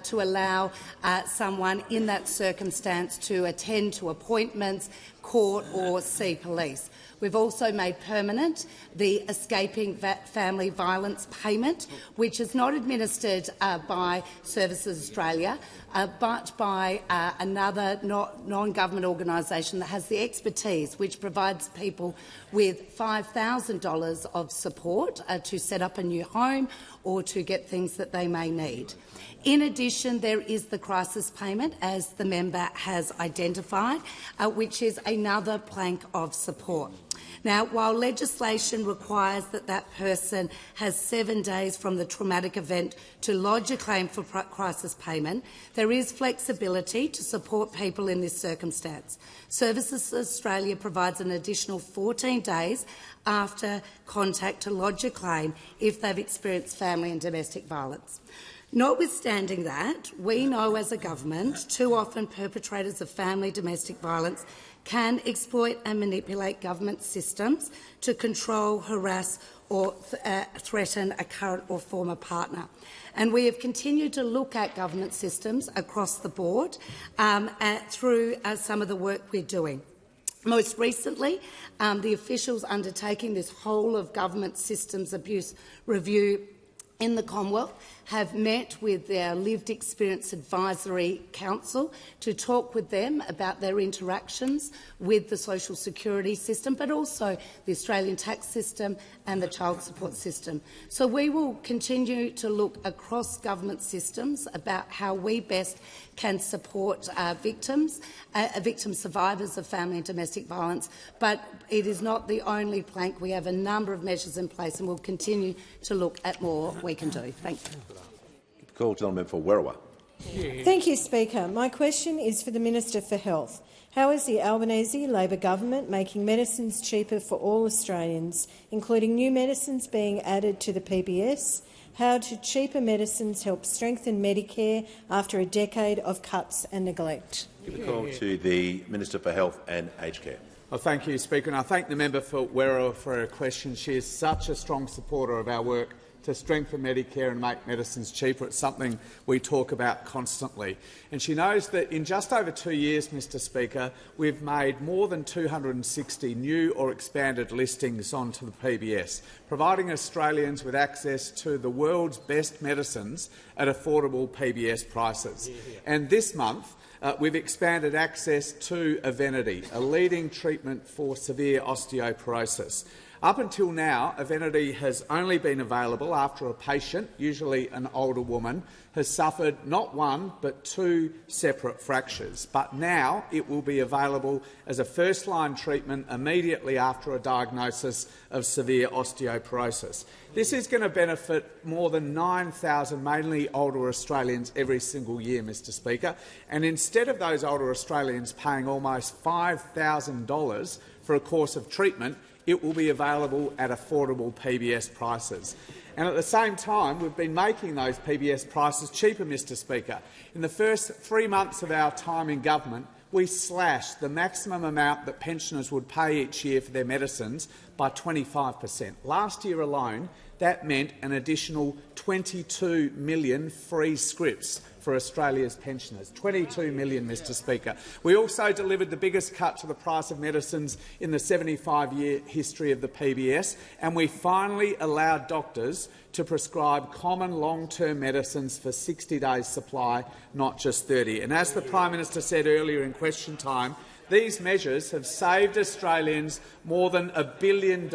to allow someone in that circumstance to attend to appointments, court or see police. We've also made permanent the Escaping Family Violence Payment, which is not administered by Services Australia, but by another non-government organisation that has the expertise, which provides people with $5,000 of support to set up a new home or to get things that they may need. In addition, there is the crisis payment, as the member has identified, which is another plank of support. Now, while legislation requires that that person has 7 days from the traumatic event to lodge a claim for crisis payment, there is flexibility to support people in this circumstance. Services Australia provides an additional 14 days after contact to lodge a claim if they've experienced family and domestic violence. Notwithstanding that, we know as a government too often perpetrators of family domestic violence can exploit and manipulate government systems to control, harass or threaten a current or former partner. And we have continued to look at government systems across the board through some of the work we're doing. Most recently, the officials undertaking this whole-of-government systems abuse review in the Commonwealth have met with their Lived Experience Advisory Council to talk with them about their interactions with the social security system, but also the Australian tax system and the child support system. So we will continue to look across government systems about how we best can support victim survivors of family and domestic violence, but it is not the only plank. We have a number of measures in place and we'll continue to look at more we can do. Thank you. Call to the member for Werriwa. Thank you, Speaker. My question is for the Minister for Health. How is the Albanese Labor government making medicines cheaper for all Australians, including new medicines being added to the PBS? How do cheaper medicines help strengthen Medicare after a decade of cuts and neglect? Give the call to the Minister for Health and Aged Care. Well, thank you, Speaker, and I thank the member for Werriwa for her question. She is such a strong supporter of our work to strengthen Medicare and make medicines cheaper. It's something we talk about constantly. And she knows that in just over 2 years, Mr Speaker, we've made more than 260 new or expanded listings onto the PBS, providing Australians with access to the world's best medicines at affordable PBS prices. And this month, we've expanded access to Evenity, a leading treatment for severe osteoporosis. Up until now, Evenity has only been available after a patient, usually an older woman, has suffered not one but 2 separate fractures. But now it will be available as a first-line treatment immediately after a diagnosis of severe osteoporosis. This is going to benefit more than 9,000 mainly older Australians every single year, Mr Speaker. And instead of those older Australians paying almost $5,000 for a course of treatment, it will be available at affordable PBS prices. And at the same time, we've been making those PBS prices cheaper, Mr Speaker. In the first 3 months of our time in government, we slashed the maximum amount that pensioners would pay each year for their medicines by 25%. Last year alone, that meant an additional 22 million free scripts for Australia's pensioners. 22 million, Mr Speaker. We also delivered the biggest cut to the price of medicines in the 75-year history of the PBS, and we finally allowed doctors to prescribe common long-term medicines for 60 days' supply, not just 30. And as the Prime Minister said earlier in question time, these measures have saved Australians more than $1 billion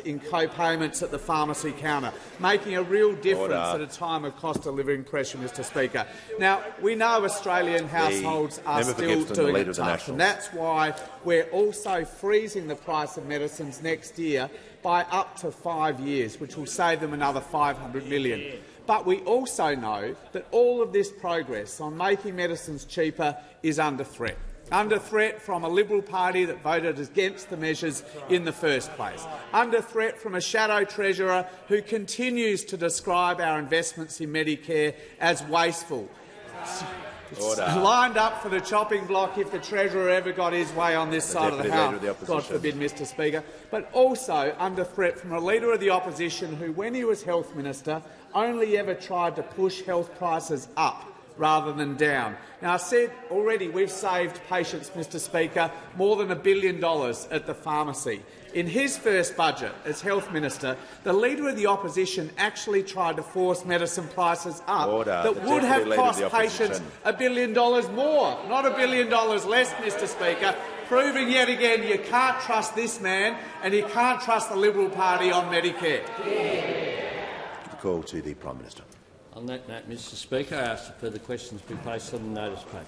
in co-payments at the pharmacy counter, making a real difference at a time of cost of living pressure, Mr Speaker. Now, we know Australian households are still doing it tough, and that's why we're also freezing the price of medicines next year by up to 5 years, which will save them another $500 million. But we also know that all of this progress on making medicines cheaper is under threat. Under threat from a Liberal Party that voted against the measures in the first place. Under threat from a shadow treasurer who continues to describe our investments in Medicare as wasteful. Lined up for the chopping block if the Treasurer ever got his way on this side of the House, God forbid, Mr Speaker. But also under threat from a Leader of the Opposition who, when he was Health Minister, only ever tried to push health prices up rather than down. Now, I said already we've saved patients, Mr Speaker, more than $1 billion at the pharmacy. In his first budget as Health Minister, the Leader of the Opposition actually tried to force medicine prices up that would have cost patients $1 billion more, not $1 billion less, Mr Speaker, proving yet again you can't trust this man and you can't trust the Liberal Party on Medicare. The call to the Prime Minister. On that note, Mr Speaker, I ask that further questions be placed on the notice paper.